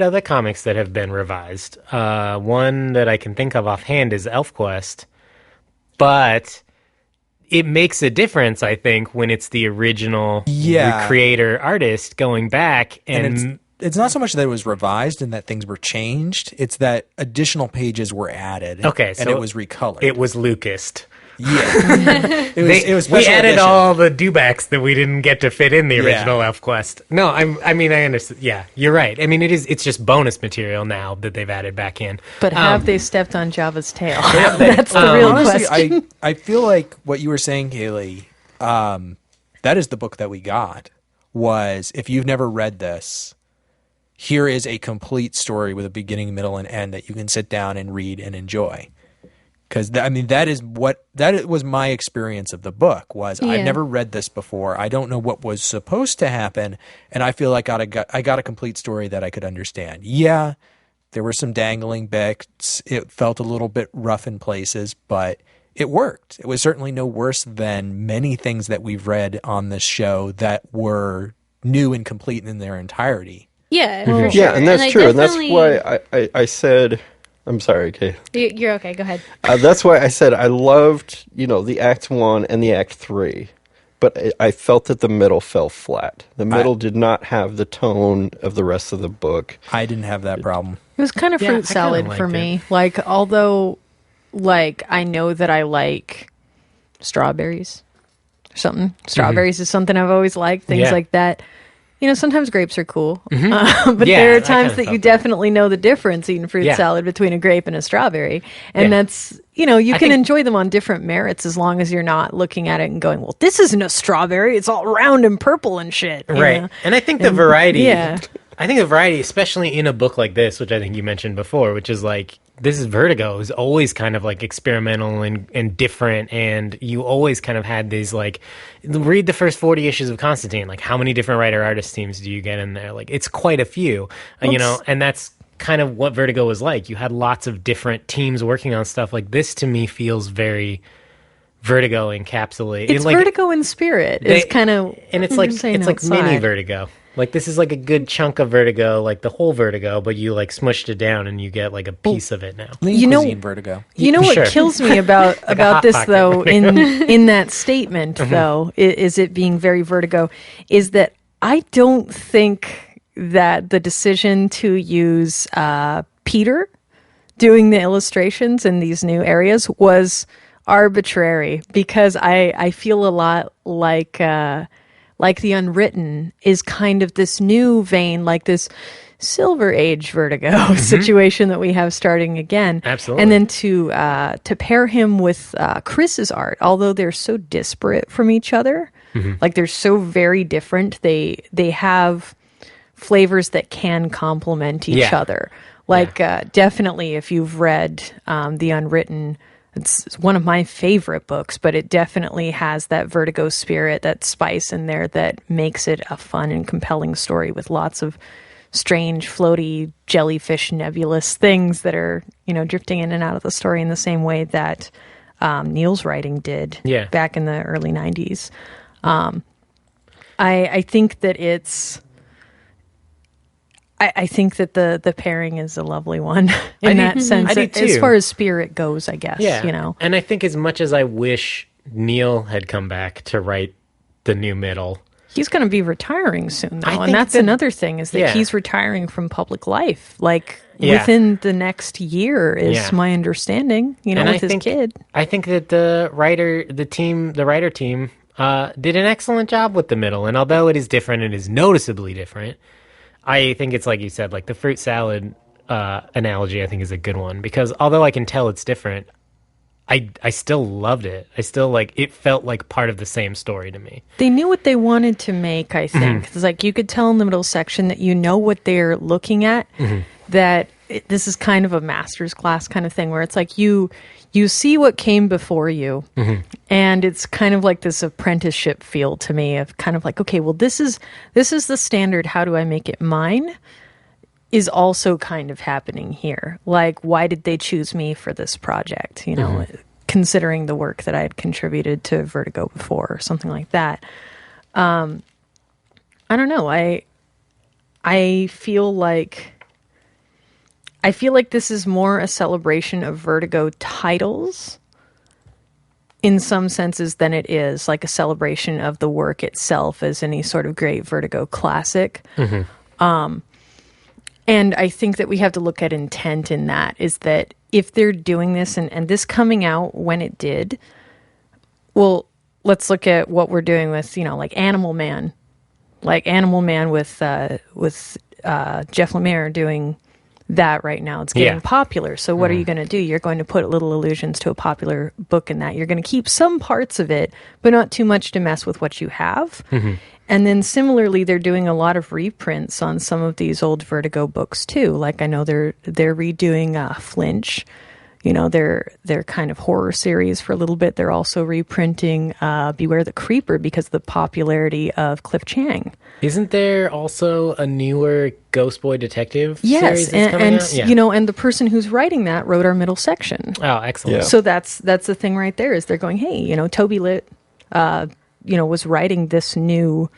other comics that have been revised. One that I can think of offhand is ElfQuest, but it makes a difference, I think, when it's the original creator artist going back and it's not so much that it was revised and that things were changed. It's that additional pages were added. Okay, and it was recolored. It was Lucased. Yeah. it was we special added edition. all the dewbacks that we didn't get to fit in the original ElfQuest. No, I mean, I understand. Yeah, you're right. I mean, it's just bonus material now that they've added back in. But have they stepped on Java's tail? That's the real honestly, question. I feel like what you were saying, Kaylee, that is the book that we got, was if you've never read this, here is a complete story with a beginning, middle, and end that you can sit down and read and enjoy. Because that was my experience of the book. I've never read this before. I don't know what was supposed to happen, and I feel like I got a complete story that I could understand. Yeah, there were some dangling bits. It felt a little bit rough in places, but it worked. It was certainly no worse than many things that we've read on this show that were new and complete in their entirety. Yeah, for sure. Yeah, and that's true, and that's why I said. I'm sorry, Kay. You're okay. Go ahead. That's why I said I loved, the Act 1 and the Act 3, but I felt that the middle fell flat. The middle did not have the tone of the rest of the book. I didn't have that problem. It was kind of fruit salad for me. Although, I know that I like strawberries or something. Strawberries is something I've always liked, things like that. Sometimes grapes are cool, but there are times that you definitely know the difference eating fruit salad between a grape and a strawberry. And that's, you can enjoy them on different merits as long as you're not looking at it and going, well, this isn't a strawberry. It's all round and purple and shit. Right. And I think the variety, especially in a book like this, which I think you mentioned before, which is this is Vertigo, is always kind of experimental and different, and you always kind of had these read the first 40 issues of Constantine, how many different writer-artist teams do you get in there? It's quite a few, and that's kind of what Vertigo was like. You had lots of different teams working on stuff. This to me feels very Vertigo encapsulated. It's Vertigo in spirit. It's kind of, and it's mini Vertigo. This is a good chunk of Vertigo, the whole Vertigo, but you smushed it down and you get a piece of it now. Cuisine Vertigo. You know what kills me about this though, in that statement though, is it being very Vertigo, is that I don't think that the decision to use Peter doing the illustrations in these new areas was arbitrary, because I feel a lot like The Unwritten is kind of this new vein, this Silver Age Vertigo situation that we have starting again. Absolutely. And then to pair him with Chris's art, although they're so disparate from each other, they're so very different, they have flavors that can complement each other. Definitely, if you've read The Unwritten, it's one of my favorite books, but it definitely has that Vertigo spirit, that spice in there that makes it a fun and compelling story with lots of strange, floaty, jellyfish, nebulous things that are, drifting in and out of the story in the same way that Neil's writing did back in the early 90s. I think that it's... I think that the pairing is a lovely one in that sense. I do too. As far as spirit goes, I guess. Yeah. And I think as much as I wish Neil had come back to write the new middle, He's going to be retiring soon, though, I and think that's another thing is that he's retiring from public life, like within the next year, is my understanding. You know, and with his kid. I think that the writer team did an excellent job with the middle, and although it is different, it is noticeably different. I think it's like you said, like the fruit salad analogy. I think is a good one because although I can tell it's different, I still loved it. I still it felt like part of the same story to me. They knew what they wanted to make, I think. It's like you could tell in the middle section that you know what they're looking at, that this is kind of a master's class kind of thing where it's like you see what came before you, and it's kind of like this apprenticeship feel to me of kind of like, okay, well, this is the standard. How do I make it mine? Is also kind of happening here. Like, why did they choose me for this project? You know, considering the work that I had contributed to Vertigo before or something like that. I don't know. I feel like this is more a celebration of Vertigo titles in some senses than it is like a celebration of the work itself as any sort of great Vertigo classic. And I think that we have to look at intent in that, is that if they're doing this and this coming out when it did, well, let's look at what we're doing with, like Animal Man. Like Animal Man with Jeff Lemire doing that right now. It's getting popular. So what are you going to do? You're going to put little allusions to a popular book in that. You're going to keep some parts of it, but not too much to mess with what you have. And then similarly, they're doing a lot of reprints on some of these old Vertigo books too. Like I know they're redoing Flinch, their kind of horror series for a little bit. They're also reprinting Beware the Creeper because of the popularity of Cliff Chiang. Isn't there also a newer Ghost Boy Detective series that's coming out? Yeah. And the person who's writing that wrote our middle section. Oh, excellent. So that's the thing right there is they're going, hey, Toby Litt, was writing this new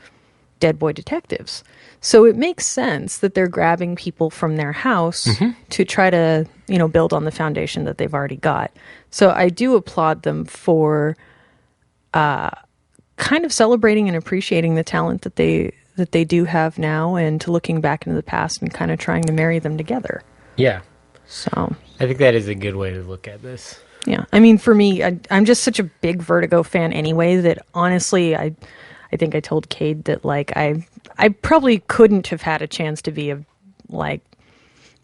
Dead Boy Detectives. So it makes sense that they're grabbing people from their house to try to, build on the foundation that they've already got. So I do applaud them for kind of celebrating and appreciating the talent that they do have now, and to looking back into the past and kind of trying to marry them together. Yeah. So I think that is a good way to look at this. Yeah. I mean, for me, I'm just such a big Vertigo fan anyway that honestly, I think I told Cade that I probably couldn't have had a chance to be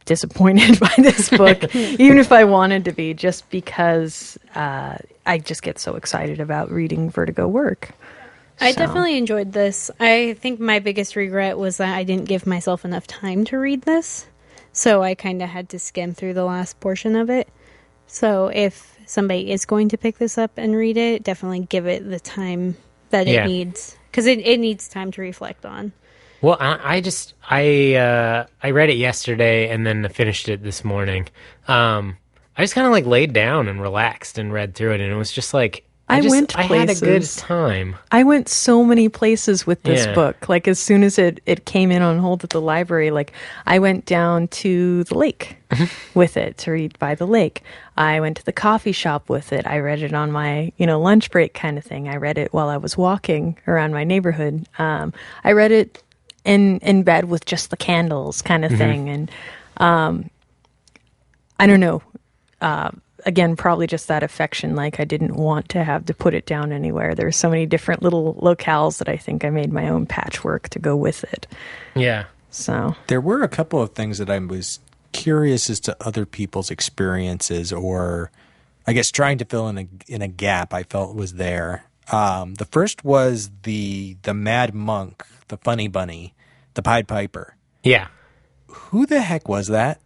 disappointed by this book, even if I wanted to be, just because I just get so excited about reading Vertigo work. I definitely enjoyed this. I think my biggest regret was that I didn't give myself enough time to read this. So I kind of had to skim through the last portion of it. So if somebody is going to pick this up and read it, definitely give it the time that it needs. Because it needs time to reflect on. Well, I read it yesterday and then finished it this morning. I just kind of laid down and relaxed and read through it, and it was just I had a good time. I went so many places with this book. As soon as it came in on hold at the library, I went down to the lake with it to read by the lake. I went to the coffee shop with it. I read it on my, lunch break kind of thing. I read it while I was walking around my neighborhood. I read it in bed with just the candles kind of thing. And I don't know. Again, probably just that affection. I didn't want to have to put it down anywhere. There's so many different little locales that I think I made my own patchwork to go with it. Yeah. So there were a couple of things that I was curious as to other people's experiences, or I guess trying to fill in a gap I felt was there. The first was the Mad Monk, the Funny Bunny, the Pied Piper. Yeah. Who the heck was that?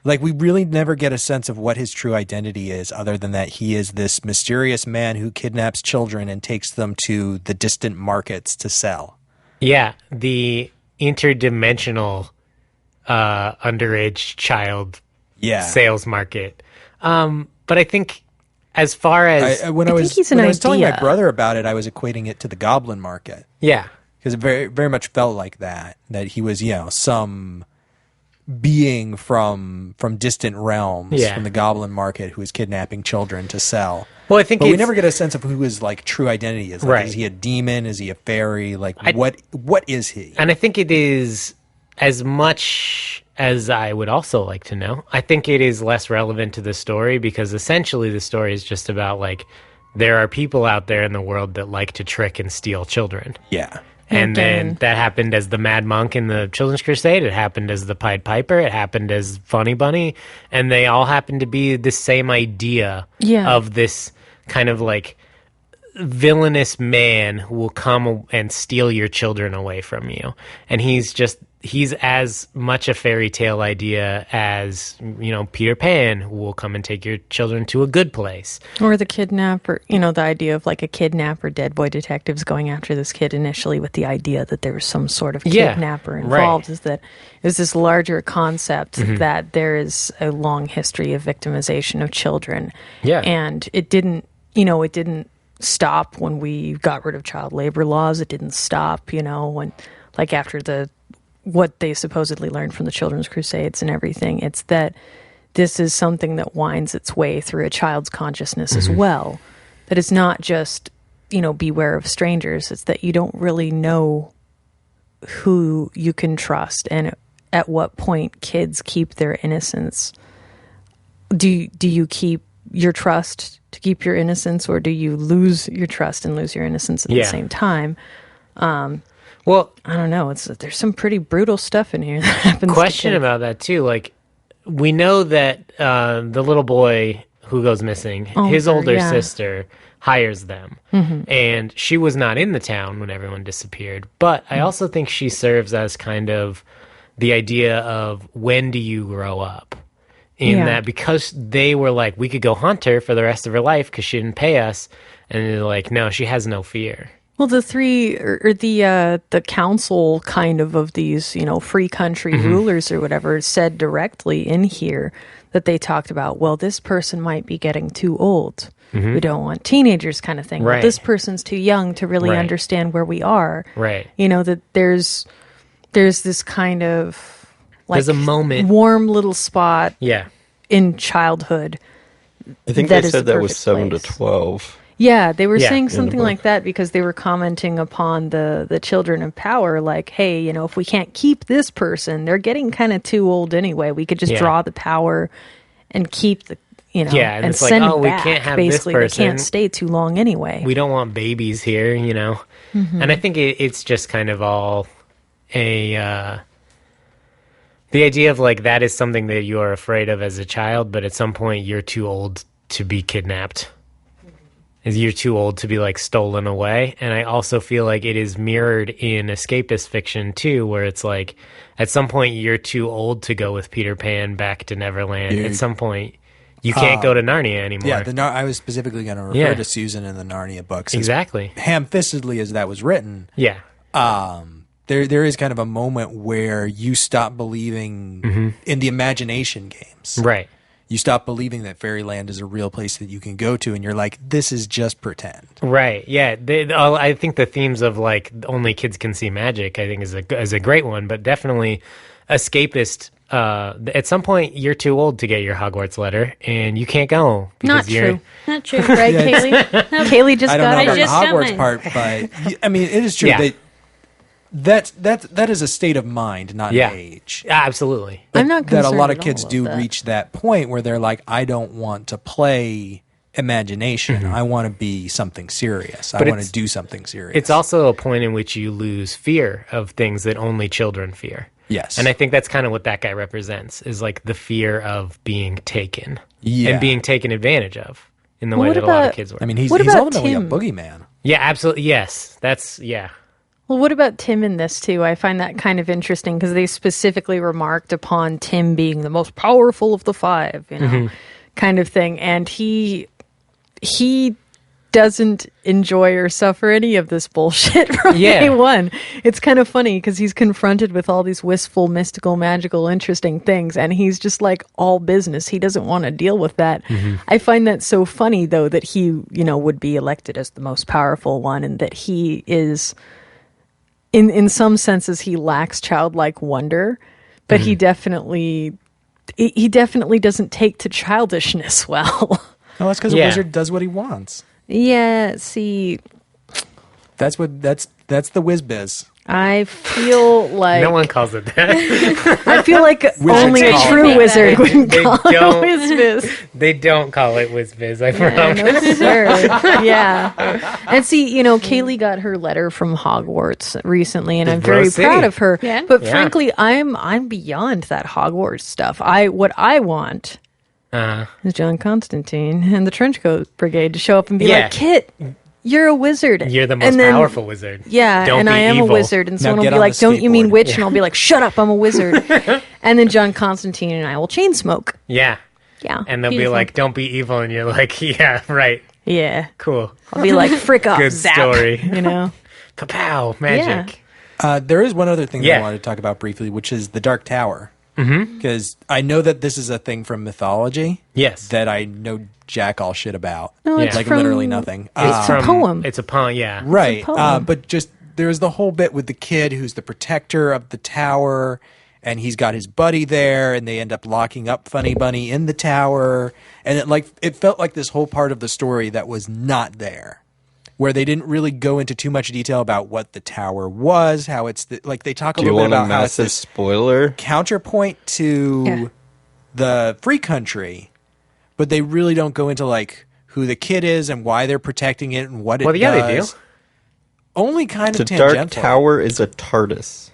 We really never get a sense of what his true identity is, other than that he is this mysterious man who kidnaps children and takes them to the distant markets to sell. Yeah, the interdimensional underage child sales market. But I think as far as... when I was telling my brother about it, I was equating it to the goblin market. Yeah. Because it very, very much felt like that he was, some being from distant realms, Yeah. from the goblin market, who is kidnapping children to sell. Well, I think But we never get a sense of who his like true identity is. Like, Right. Is he a demon? Is he a fairy? Like, what is he? And I think it is as much as I would also like to know. I think it is less relevant to the story because essentially the story is just about like there are people out there in the world that like to trick and steal children. Yeah. And then Again. that happened as the Mad Monk in the Children's Crusade. It happened as the Pied Piper. It happened as Funny Bunny. And they all happen to be the same idea of this kind of like villainous man who will come and steal your children away from you. And he's as much a fairy tale idea as, Peter Pan, who will come and take your children to a good place. Or the kidnapper, the idea of like a kidnapper, dead boy detectives going after this kid initially with the idea that there was some sort of kidnapper involved, is this larger concept that there is a long history of victimization of children. Yeah. And it didn't stop when we got rid of child labor laws. It didn't stop, when like after what they supposedly learned from the Children's Crusades and everything. It's that this is something that winds its way through a child's consciousness as well. That it's not just, beware of strangers. It's that you don't really know who you can trust and at what point kids keep their innocence. Do you keep your trust to keep your innocence, or do you lose your trust and lose your innocence at the same time? Well, I don't know. There's some pretty brutal stuff in here that happens. Question about that too. Like, we know that the little boy who goes missing, his older sister hires them, and she was not in the town when everyone disappeared. But I also think she serves as kind of the idea of when do you grow up? In that, because they were like, we could go hunt her for the rest of her life because she didn't pay us, and they're like, no, she has no fear. Well, the three or the council kind of these free country rulers or whatever said directly in here that they talked about, well, this person might be getting too old. We don't want teenagers, kind of thing. Right. Well, this person's too young to really understand where we are. Right. That there's this kind of like there's a moment, warm little spot. Yeah. In childhood. I think they said that was 7 to 12. Yeah, they were saying in the something book. like that because they were commenting upon the children of power, like, hey, if we can't keep this person, they're getting kind of too old anyway. We could just draw the power and keep the, and and it's send like, oh, it we back. can't have Basically, this person. They can't stay too long anyway. We don't want babies here, And I think it's just kind of all the idea of like that is something that you are afraid of as a child, but at some point you're too old to be kidnapped. You're too old to be like stolen away. And I also feel like it is mirrored in escapist fiction too, where it's like at some point you're too old to go with Peter Pan back to Neverland. Dude. At some point you can't go to Narnia anymore. Yeah, I was specifically going to refer to Susan in the Narnia books. Exactly. Ham-fistedly as that was written. Yeah. There is kind of a moment where you stop believing in the imagination games. Right. You stop believing that fairyland is a real place that you can go to, and you're like, this is just pretend. Right. Yeah. I think the themes of like only kids can see magic, I think is a great one, but definitely escapist. At some point, you're too old to get your Hogwarts letter, and you can't go. Not true. Not true. Right, Kaylee? Kaylee just I don't got know I about it. the just got Hogwarts mine. part, but I mean, it is true that is a state of mind, not an age. Absolutely. I'm not That a lot of concerned at kids all do about that. reach that point where they're like, I don't want to play imagination. I want to be something serious. I want it's- to do something serious. It's also a point in which you lose fear of things that only children fear. Yes. And I think that's kind of what that guy represents, is like the fear of being taken Yeah. and being taken advantage of in the Well, way what that a lot of about- kids were. I mean, he's What about ultimately Tim? a boogeyman. yeah, absolutely. Yes. That's. Well, what about Tim in this, too? I find that kind of interesting because they specifically remarked upon Tim being the most powerful of the five, kind of thing. And he doesn't enjoy or suffer any of this bullshit from day one. It's kind of funny because he's confronted with all these wistful, mystical, magical, interesting things, and he's just like all business. He doesn't want to deal with that. I find that so funny, though, that he, would be elected as the most powerful one, and that he is... In some senses, he lacks childlike wonder but he definitely doesn't take to childishness well. No, that's because a wizard does what he wants. Yeah, see, That's the whiz biz. I feel like No one calls it that. I feel like only a call it true that. wizard wouldn't They call don't. it whiz-biz. They don't call it whiz biz. I Yeah, promise. no, sir. Yeah. And see, Kaylee got her letter from Hogwarts recently, and I'm Bro very City. proud of her. Yeah. But Yeah. frankly, I'm beyond that Hogwarts stuff. What I want is John Constantine and the Trenchcoat Brigade to show up and be Yeah. like, Kit, you're a wizard. You're the most And then- powerful wizard. Yeah, Don't and be I am evil. a wizard, and Now someone get will be on like, the "Don't you mean skateboard." witch?" And I'll be like, "Shut up, I'm a wizard." And then John Constantine and I will chain smoke. Yeah. Yeah, And they'll be Beautiful. like, don't be evil. And you're like, yeah, right. yeah. Cool. I'll be like, "Frick off, Good zap." story. Pow, magic. There is one other thing that Yeah. I wanted to talk about briefly, which is the Dark Tower. Because I know that this is a thing from mythology Yes. that I know jack all shit about. No, it's Like from- literally nothing. It's a poem. It's a poem, yeah. Right. poem. But just there's the whole bit with the kid who's the protector of the tower, and he's got his buddy there, and they end up locking up Funny Bunny in the tower, and it felt like this whole part of the story that was not there, where they didn't really go into too much detail about what the tower was, how it's like they talk a Do you little bit want a about how it's massive this spoiler? counterpoint to Yeah. the free country, but they really don't go into like who the kid is and why they're protecting it and what it Well, yeah, does. they do. Only kind The of tangential. Dark Tower is a TARDIS.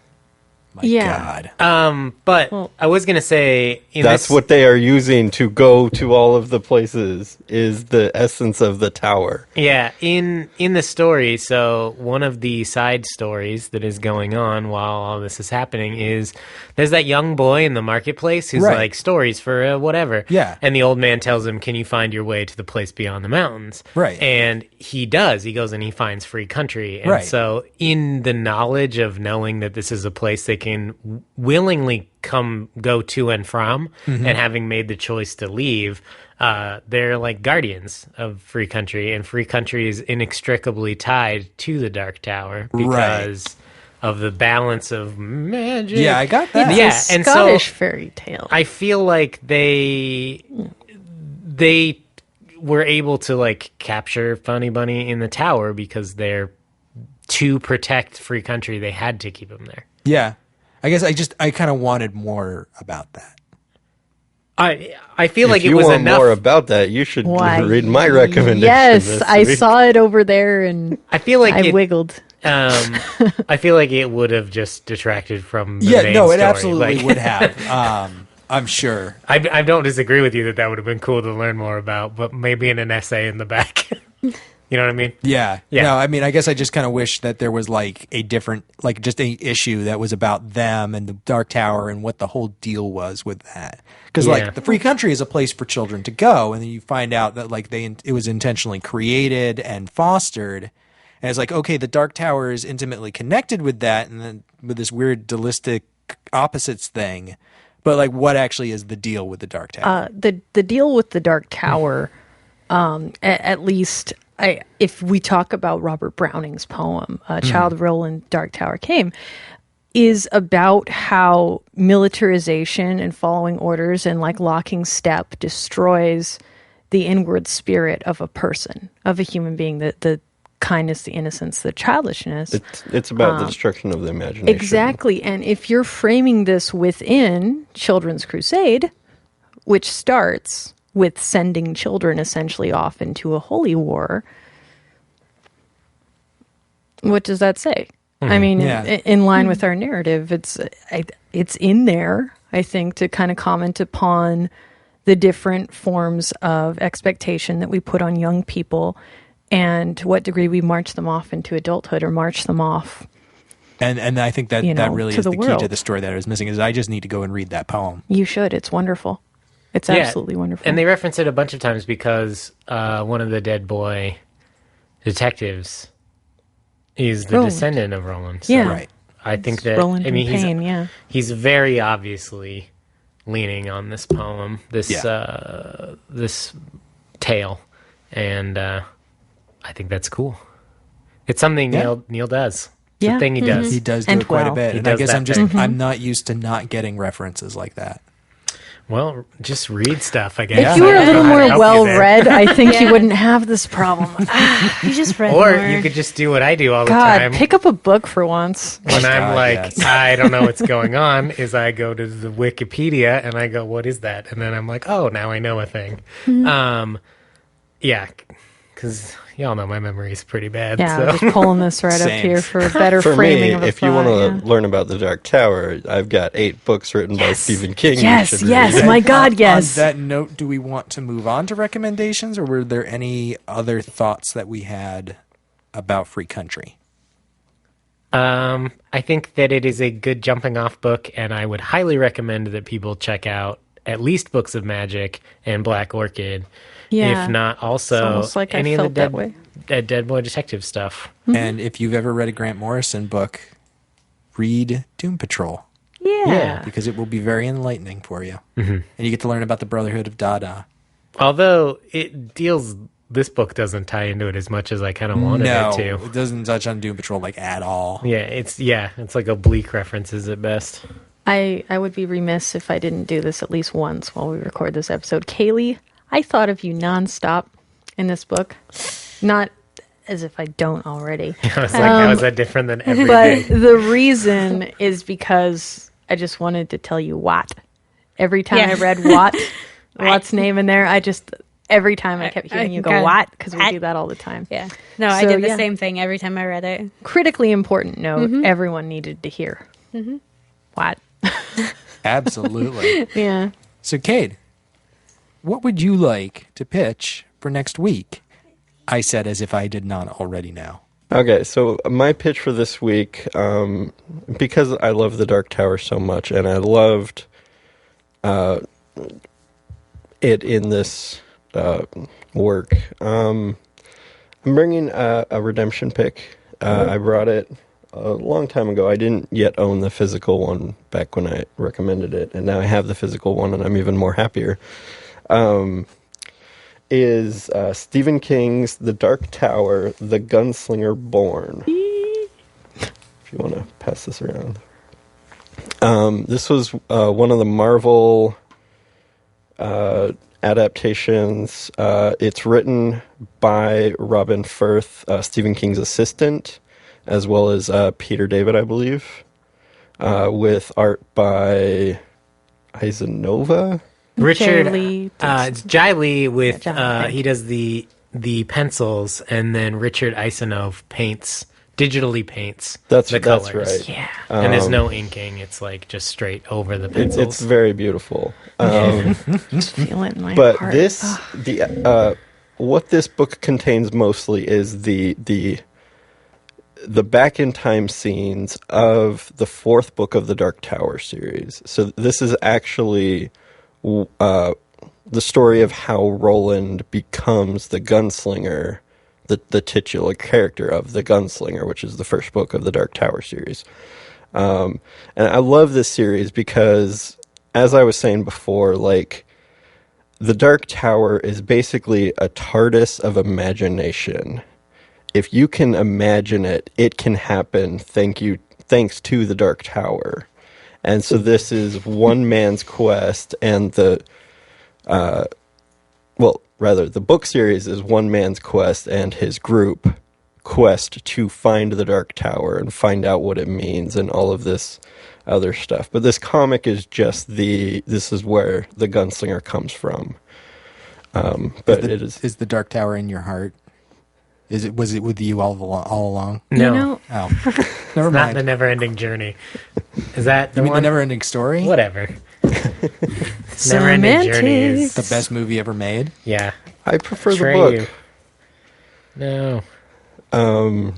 My Yeah. God. But I was going to say... That's what they are using to go to all of the places, is the essence of the tower. Yeah, in the story, so one of the side stories that is going on while all this is happening is there's that young boy in the marketplace who's Right. like, stories for whatever. Yeah. And the old man tells him, can you find your way to the place beyond the mountains? Right. And he does. He goes and he finds free country. And Right. so in the knowledge of knowing that this is a place they can willingly go to and from, and having made the choice to leave, they're like guardians of free country, and free country is inextricably tied to the Dark Tower because of the balance of magic. Yeah, I got that. Yeah, It's a and Scottish so fairy tale. I feel like they were able to like capture Funny Bunny in the tower because they're to protect free country. They had to keep him there. Yeah. I guess I kind of wanted more about that. I feel like if it you was want enough. more about that, you should Why? read my recommendation. Yes, this I week. saw it over there, and I feel like I it, wiggled. I feel like it would have just detracted from the Yeah, main no, it story. absolutely Like, would have. I'm sure. I don't disagree with you that would have been cool to learn more about, but maybe in an essay in the back. You know what I mean? Yeah. Yeah. No, I mean, I guess I just kind of wish that there was like a different, like just a issue that was about them and the Dark Tower and what the whole deal was with that. Because Yeah. like the free country is a place for children to go, and then you find out that like it was intentionally created and fostered, and it's like, okay, the Dark Tower is intimately connected with that, and then with this weird dualistic opposites thing. But like, what actually is the deal with the Dark Tower? The deal with the Dark Tower, at least if we talk about Robert Browning's poem, Child of Roland, Dark Tower Came, is about how militarization and following orders and like locking step destroys the inward spirit of a person, of a human being, the kindness, the innocence, the childishness. It's about the destruction of the imagination. Exactly. And if you're framing this within Children's Crusade, which starts with sending children essentially off into a holy war, what does that say? I mean, Yeah. in line with our narrative, it's in there, I think, to kind of comment upon the different forms of expectation that we put on young people and to what degree we march them off into adulthood or march them off. And I think that you know, that really to is the the key to world. the story that I was missing, is I just need to go and read that poem. You should. It's wonderful. It's Yeah. absolutely wonderful. And they reference it a bunch of times because one of the dead boy detectives is the Roland. descendant of Roland. So Yeah. Right. I think that Roland I mean and Payne, yeah. he's very obviously leaning on this poem, this this tale, and I think that's cool. It's something Yeah. Neil does. It's Yeah. a thing he does. He does do And it quite well. a bit. He And I does guess that I'm just thing. I'm not used to not getting references like that. Well, just read stuff, I If guess. you were I a don't little know how to more help you well there. read, I think you Yeah. wouldn't have this problem. You just read Or more. you could just do what I do all the God, time. pick up a book for once. When I'm God, like, yes. I don't know what's going on, is I go to the Wikipedia and I go, what is that? And then I'm like, oh, now I know a thing. Yeah, because y'all know my memory is pretty bad. Yeah, so. I'm just pulling this right up Same. here for a better For framing me, of a if you thought, want to learn about the Dark Tower, I've got 8 books written by Stephen King. you Yes, should yes, read. my God, yes. On that note, do we want to move on to recommendations, or were there any other thoughts that we had about Free Country? I think that it is a good jumping off book, and I would highly recommend that people check out at least Books of Magic and Black Orchid. Yeah. If not, also almost like I any of the felt that way. Dead Boy Detective stuff. And if you've ever read a Grant Morrison book, read Doom Patrol, Yeah. because it will be very enlightening for you. And you get to learn about the Brotherhood of Dada. Although this book doesn't tie into it as much as I kind of wanted No, it to. it doesn't touch on Doom Patrol like at all. Yeah, it's like oblique references at best. I would be remiss if I didn't do this at least once while we record this episode. Kaylee, I thought of you nonstop in this book. Not as if I don't already. I was like, how is that different than every But day? the reason is because I just wanted to tell you Watt. Every time I read Watt, Watt's name in there, every time I kept hearing you go Okay. Watt, because we do that all the time. Yeah. No, I So, did the yeah. same thing every time I read it. Critically important note, everyone needed to hear. Watt. Absolutely. Yeah. So, Cade, what would you like to pitch for next week? I said as if I did not already know. Okay, so my pitch for this week, because I love the Dark Tower so much, and I loved it in this work, I'm bringing a redemption pick. I brought it a long time ago. I didn't yet own the physical one back when I recommended it, and now I have the physical one, and I'm even more happier. Is Stephen King's The Dark Tower, The Gunslinger Born. If you want to pass this around. This was one of the Marvel adaptations. It's written by Robin Firth, Stephen King's assistant, as well as Peter David, I believe, with art by Eisenova. Richard, Jai Lee it's Jai Lee with, Jai, he does the pencils, and then Richard Eisenov digitally paints That's the colors. right. Yeah. And there's no inking. It's like just straight over the pencils. It's very beautiful. Just feel it in my But heart. this, what this book contains mostly is the back in time scenes of the 4th book of the Dark Tower series. So this is actually the story of how Roland becomes the gunslinger, the titular character of the Gunslinger, which is the first book of the Dark Tower series. And I love this series because, as I was saying before, like, the Dark Tower is basically a TARDIS of imagination. If you can imagine it, it can happen thanks to the Dark Tower. And so this is one man's quest, and the book series is one man's quest and his group quest to find the Dark Tower and find out what it means and all of this other stuff. But this comic is just this is where the Gunslinger comes from. But it is. Is the Dark Tower in your heart? Was it with you all along? No, You know, Oh, never not mind. the never-ending journey. Is that the You mean the one? never-ending story? Whatever. Never-ending journey is The best movie ever made. Yeah. I prefer the Betray book. you. No.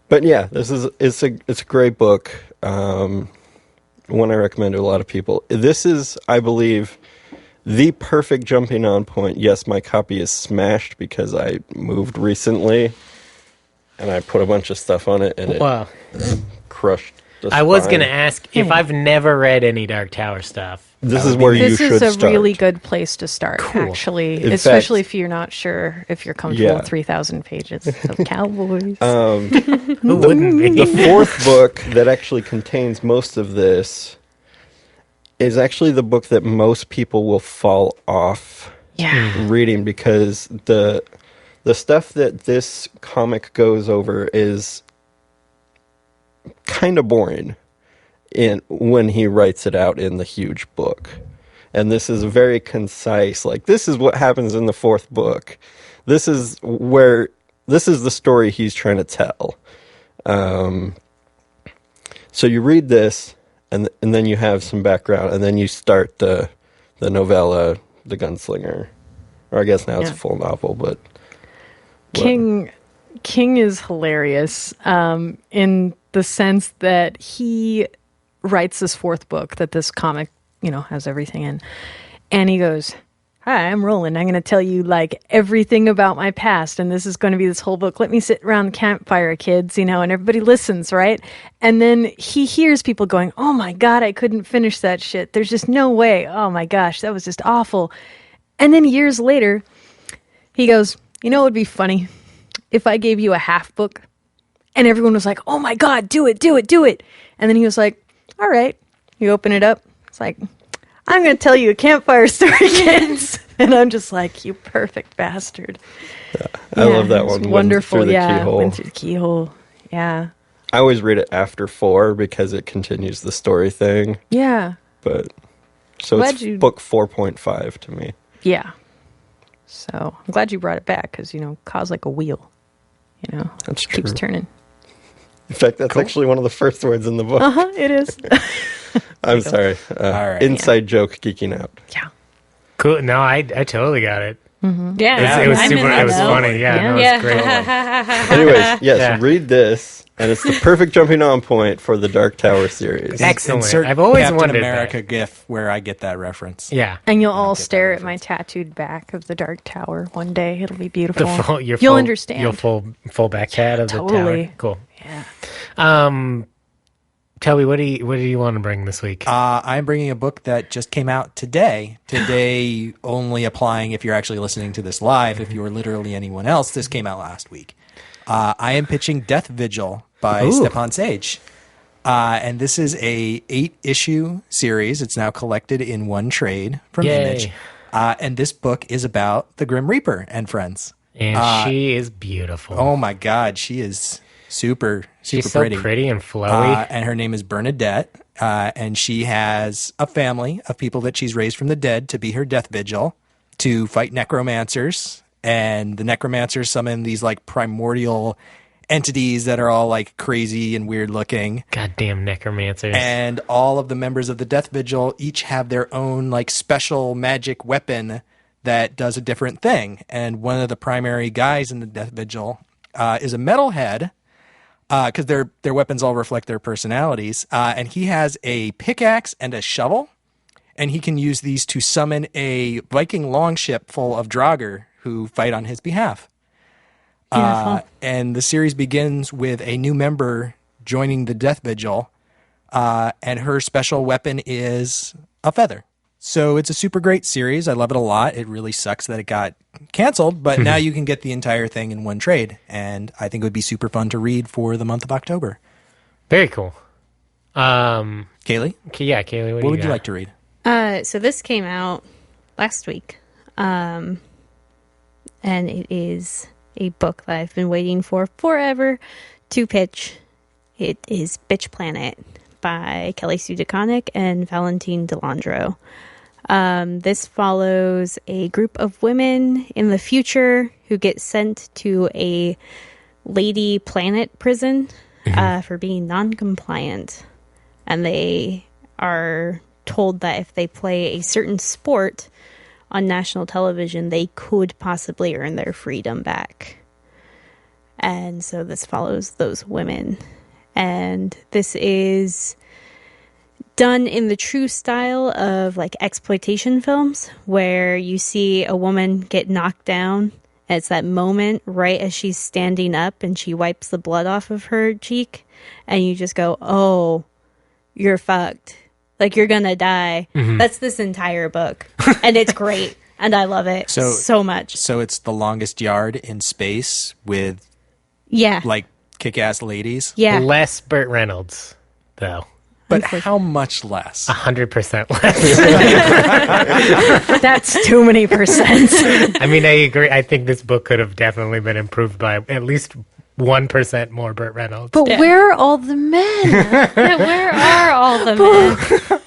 But yeah, it's a great book. One I recommend to a lot of people. This is, I believe, the perfect jumping on point. Yes, my copy is smashed because I moved recently, and I put a bunch of stuff on it, and it Well, crushed the I was spine. going to ask if I've never read any Dark Tower stuff. this is where you This should is a start. really good place to start, actually, In especially fact- if you're not sure if you're comfortable Yeah. with 3,000 pages of cowboys. Who wouldn't be? The fourth book that actually contains most of this is actually the book that most people will fall off reading, because the stuff that this comic goes over is kind of boring when he writes it out in the huge book. And this is very concise, like, this is what happens in the fourth book. This is the story he's trying to tell. So you read this, and then you have some background, and then you start the novella, The Gunslinger. Or I guess now it's a full novel, but... King is hilarious in the sense that he writes this fourth book that this comic, has everything in. And he goes, "Hi, I'm Roland. I'm going to tell you like everything about my past. And this is going to be this whole book. Let me sit around the campfire, kids, and everybody listens, right?" And then he hears people going, "Oh my God, I couldn't finish that shit. There's just no way. Oh my gosh, that was just awful." And then years later, he goes, "It would be funny if I gave you a half book." And everyone was like, "Oh my God, do it, do it, do it." And then he was like, "All right." You open it up. It's like, "I'm going to tell you a campfire story, kids." And I'm just like, "You perfect bastard." I love that one. It's wonderful. Went through the Yeah. keyhole. Went through the keyhole. Yeah. I always read it after 4 because it continues the story thing. Yeah. But so Glad it's you- book 4.5 to me. Yeah. So I'm glad you brought it back because, cause like a wheel. That's Keeps true. turning. In fact, that's actually one of the first words in the book. It is. I'm sorry. All right. Inside joke, geeking out. Yeah. Cool. No, I totally got it. Yeah, It was I'm in super. that It was though. funny. Yeah, no, it was great. Anyways, yes, Yeah. read this, and it's the perfect jumping on point for the Dark Tower series. Excellent. Insert I've always Captain wondered America that. gif where I get that reference. Yeah. And you'll all get that stare at my reference. tattooed back of the Dark Tower one day. It'll be The beautiful. full, You'll full, understand. Your full back tat of the totally. tower. Cool. Yeah. Toby, what do you want to bring this week? I'm bringing a book that just came out today. Today, only applying if you're actually listening to this live. If you were literally anyone else, this came out last week. I am pitching Death Vigil by Ooh. Stepan Sage. And this is a 8-issue series. It's now collected in one trade from Yay. Image. And this book is about the Grim Reaper and friends. And she is beautiful. Oh my God, she is super She's so pretty and flowy. and her name is Bernadette, and she has a family of people that she's raised from the dead to be her death vigil, to fight necromancers, and the necromancers summon these like primordial entities that are all like crazy and weird looking. Goddamn necromancers. And all of the members of the death vigil each have their own like special magic weapon that does a different thing. And one of the primary guys in the death vigil is a metalhead, because their weapons all reflect their personalities. And he has a pickaxe and a shovel, and he can use these to summon a Viking longship full of Draugr who fight on his behalf. And the series begins with a new member joining the Death Vigil, and her special weapon is a feather. So it's a super great series. I love it a lot. It really sucks that it got canceled, but now you can get the entire thing in one trade, and I think it would be super fun to read for the month of October. Very cool. Kaylee, Yeah, Kaylee, what would you like to read? So this came out last week, and it is a book that I've been waiting for forever to pitch. It is Bitch Planet by Kelly Sue DeConnick and Valentine Delandro. This follows a group of women in the future who get sent to a lady planet prison for being non-compliant. And they are told that if they play a certain sport on national television, they could possibly earn their freedom back. And so this follows those women. And this is done in the true style of like exploitation films, where you see a woman get knocked down. And it's that moment right as she's standing up and she wipes the blood off of her cheek. And you just go, oh, you're fucked. Like, you're gonna die. Mm-hmm. That's this entire book. And it's great. And I love it so much. So it's the longest yard in space with, Yeah. like, kick-ass ladies? Yeah. Less Burt Reynolds, though. But how much less? 100% less. That's too many percent. I mean, I agree. I think this book could have definitely been improved by at least 1% more Burt Reynolds. But where are all the men? Yeah, where are all the men?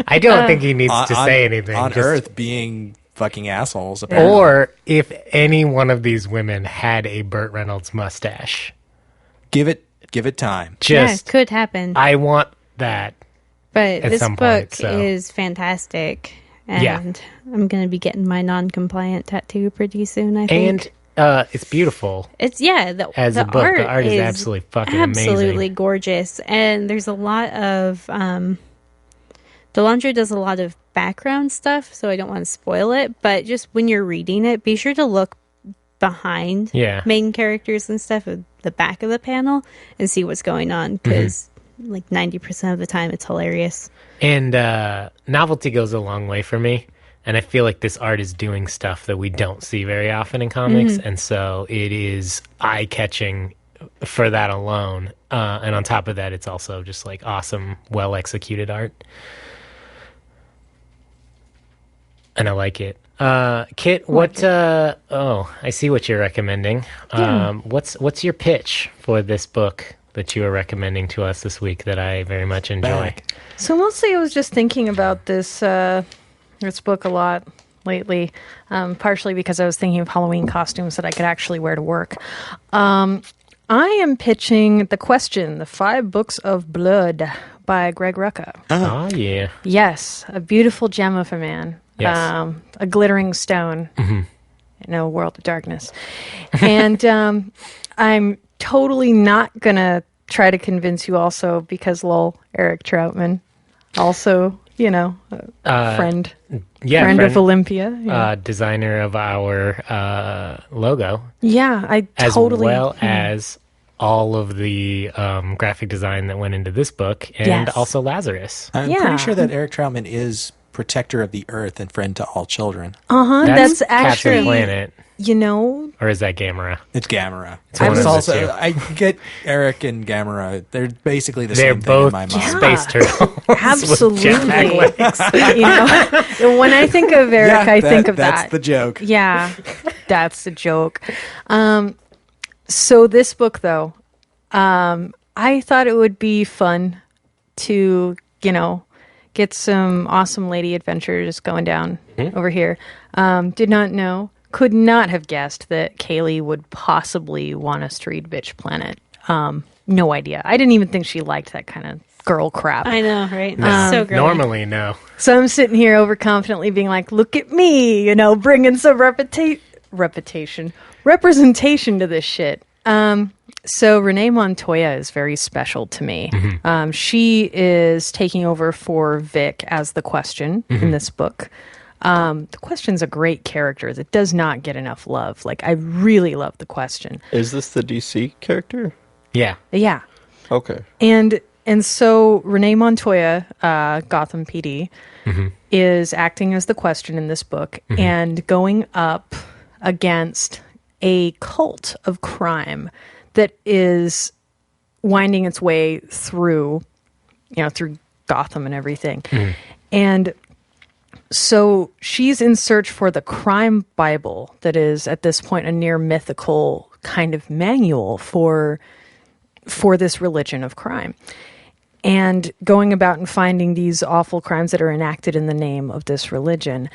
I don't think he needs to say anything. On just- Earth being fucking assholes, apparently. Or if any one of these women had a Burt Reynolds mustache. Give it time. Yeah, Just, it could happen. I want that. But at this some book point, so. is fantastic. And Yeah. I'm going to be getting my non-compliant tattoo pretty soon, I think. And it's beautiful. It's, yeah, As the a book, art the art is absolutely fucking absolutely amazing. gorgeous. And there's a lot of, Delano does a lot of background stuff, so I don't want to spoil it. But just when you're reading it, be sure to look behind main characters and stuff at the back of the panel and see what's going on, because like 90% of the time it's hilarious. And novelty goes a long way for me. And I feel like this art is doing stuff that we don't see very often in comics. And so it is eye-catching for that alone. And on top of that, it's also just like awesome, well-executed art. And I like it. Kit, what? I see what you're recommending. What's your pitch for this book that you are recommending to us this week that I very much enjoy? So mostly I was just thinking about this book a lot lately, partially because I was thinking of Halloween costumes that I could actually wear to work. I am pitching The Question, The 5 Books of Blood by Greg Rucka. Oh, yeah. Yes, a beautiful gem of a man. Yes. A glittering stone in a world of darkness. And I'm totally not going to try to convince you also because, lol, Eric Troutman, also, friend of Olympia. Designer of our logo. Yeah, I totally. As well as all of the graphic design that went into this book, and also Lazarus. I'm pretty sure that Eric Troutman is protector of the earth and friend to all children. That's Captain actually, Planet. Or is that Gamera? It's Gamera. one of the Also, two. I get Eric and Gamera. They're basically the They're same thing both in my mind. space turtles. Absolutely. With jetpack legs. When I think of Eric, I think of that's that. the joke. Yeah, that's the joke. So this book, though, I thought it would be fun to, get some awesome lady adventures going down over here. Could not have guessed that Kaylee would possibly want us to read Bitch Planet. No idea. I didn't even think she liked that kind of girl crap. I know, right? So great. Normally, no. So I'm sitting here overconfidently being like, look at me, bringing some representation to this shit. So Renee Montoya is very special to me. She is taking over for Vic as the Question in this book. The Question's a great character that does not get enough love. Like, I really love the Question. Is this the DC character? Yeah. Yeah. Okay. And so Renee Montoya, Gotham PD, is acting as the Question in this book and going up against a cult of crime that is winding its way through Gotham and everything. And so she's in search for the crime Bible that is at this point a near mythical kind of manual for this religion of crime. And going about and finding these awful crimes that are enacted in the name of this religion.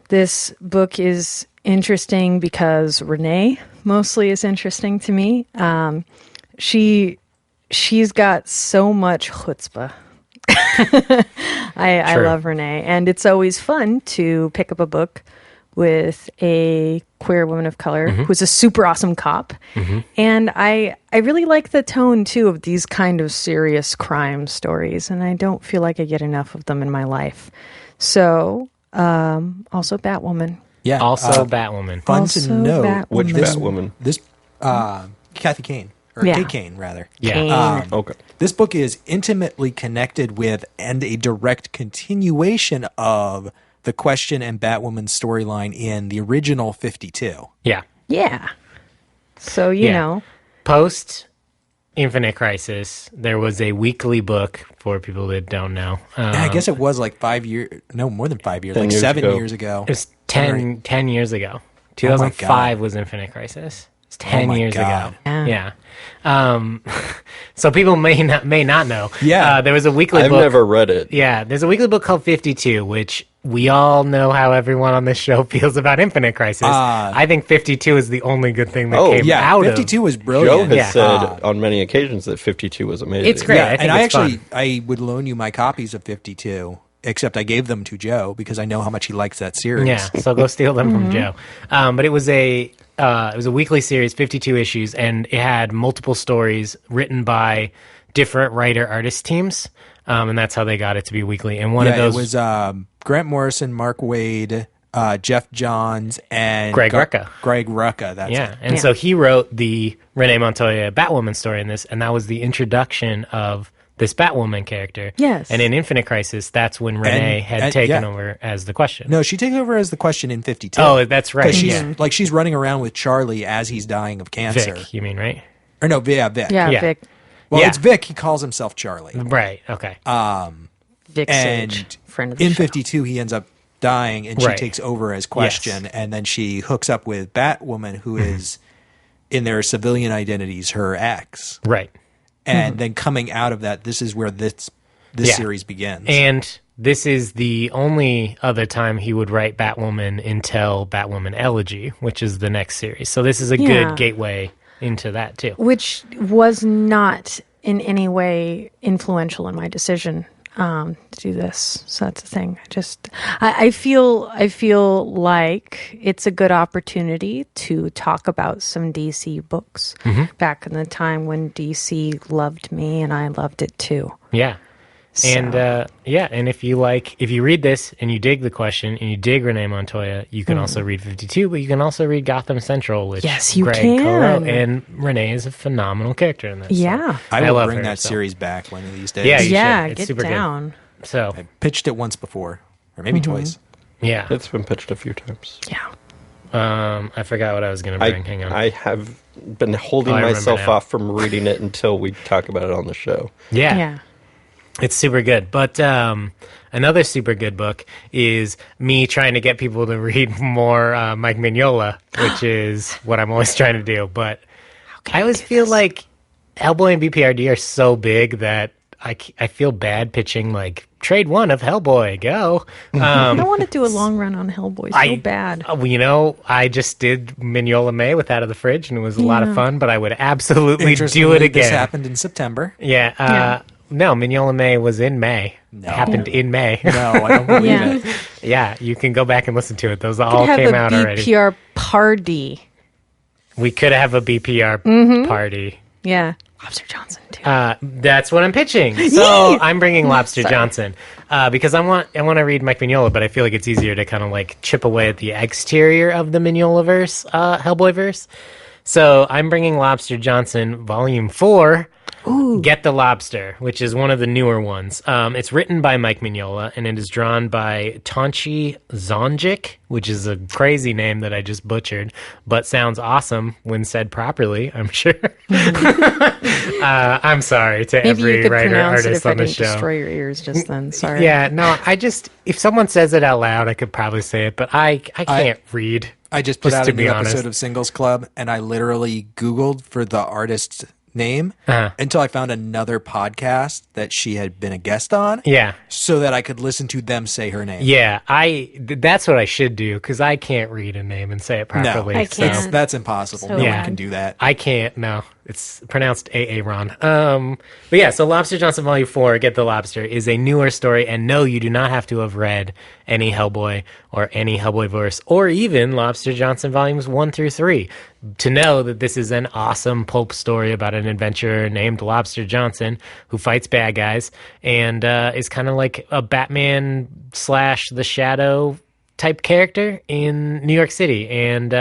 This book is interesting because Renee mostly is interesting to me. She's got so much chutzpah. I love Renee, and it's always fun to pick up a book with a queer woman of color who's a super awesome cop. And I really like the tone too of these kind of serious crime stories, and I don't feel like I get enough of them in my life. So also Batwoman. Yeah. Also Batwoman. Fun Also to know. Batwoman. Which Batwoman? This Kathy Kane. or Yeah. Kate Kane, rather. Yeah. Okay. This book is intimately connected with and a direct continuation of the Question and Batwoman storyline in the original 52. Yeah. Yeah. So, you Yeah. know. Post Infinite Crisis, there was a weekly book for people that don't know. I guess it was like 5 years, no, more than 5 years, 10 like years 7 ago. years ago. It was 10 years ago. Oh my 2005 God. was Infinite Crisis. It's 10 my years God. ago. Yeah. So people may not know. Yeah. There was a weekly I've book. never read it. Yeah, there's a weekly book called 52, which we all know how everyone on this show feels about Infinite Crisis. I think 52 is the only good thing that came Yeah, out 52 was Joe brilliant. has Yeah. said on many occasions that 52 was amazing. It's great. Yeah, I think and I it's actually fun. I would loan you my copies of 52, except I gave them to Joe because I know how much he likes that series. Yeah, so go steal them from Joe. But it was a weekly series, 52 issues, and it had multiple stories written by different writer-artist teams, and that's how they got it to be weekly. And one of those it was Grant Morrison, Mark Waid, Jeff Johns, and Greg Rucka. Greg Rucka, that's Yeah, it. and so he wrote the Renee Montoya Batwoman story in this, and that was the introduction of this Batwoman character. Yes. And in Infinite Crisis, that's when Renee had taken yeah. over as the Question. No, she takes over as the Question in 52. Oh, that's right. 'Cause she's Yeah. like she's running around with Charlie as he's dying of cancer. Vic, you mean, right? Or no, Vic. Yeah, Yeah. Vic. Well, Yeah. it's Vic. He calls himself Charlie. Right, okay. Vic And Sage, friend of the in show. 52, he ends up dying, and she Right. takes over as Question, and then she hooks up with Batwoman, who Mm-hmm. is, in their civilian identities, her ex. Right. And then coming out of that, this is where this Yeah. series begins. And this is the only other time he would write Batwoman until Batwoman Elegy, which is the next series. So this is a Yeah. good gateway into that, too. Which was not in any way influential in my decision to do this. So that's the thing. I feel like it's a good opportunity to talk about some DC books back in the time when DC loved me and I loved it too. Yeah. And So- and if you read this and you dig the Question and you dig Renee Montoya, you can also read 52, but you can also read Gotham Central, which Yes, you Greg can. co-wrote, and Renee is a phenomenal character in this. so Yeah. I will love bring her, that so. series back one of these days. Yeah, you Yeah, should. It's get super down. good. So I pitched it once before, or maybe twice. yeah, It's been pitched a few times. Yeah. I forgot what I was going to bring. Hang on. I have been holding Oh, I remember myself now. off from reading it until we talk about it on the show. Yeah. It's super good. But another super good book is me trying to get people to read more Mike Mignola, which is what I'm always trying to do. But I always feel like Hellboy and BPRD are so big that I feel bad pitching like trade one of Hellboy, go. I want to do a long run on Hellboy so bad. I just did Mignola May with Out of the Fridge, and it was a lot of fun, but I would absolutely do it Interestingly, again. This happened in September. Yeah. No, Mignola May was in May. No. It happened in May. No, I don't believe Yeah. it. Yeah, you can go back and listen to it. Those We all could came have out a already. BPR party. We could have a BPR party. Yeah. Lobster Johnson too. That's what I'm pitching. So I'm bringing Lobster Johnson because I want to read Mike Mignola, but I feel like it's easier to kind of like chip away at the exterior of the Mignola verse, Hellboy verse. So I'm bringing Lobster Johnson Volume 4. Get the Lobster, which is one of the newer ones. It's written by Mike Mignola, and it is drawn by Tonchi Zonjic, which is a crazy name that I just butchered, but sounds awesome when said properly, I'm sure. I'm sorry to Maybe every you could writer, pronounce it artist if I on the didn't show. destroy your ears just then. Sorry. Yeah, no, if someone says it out loud, I could probably say it, but I can't read. I just put Just out to a be new honest. episode of Singles Club, and I literally Googled for the artist's name Uh-huh. until I found another podcast that she had been a guest on, Yeah. so that I could listen to them say her name. Yeah, that's what I should do because I can't read a name and say it No, properly. I so- can't. that's impossible. So no bad. one can do that. I can't. No, it's pronounced Aaron. But yeah, so Lobster Johnson Volume 4, Get the Lobster, is a newer story, and no, you do not have to have read any Hellboy or any Hellboy verse, or even Lobster Johnson Volumes 1 through 3, to know that this is an awesome pulp story about an adventurer named Lobster Johnson who fights bad guys and is kind of like a Batman / the Shadow type character in New York City. And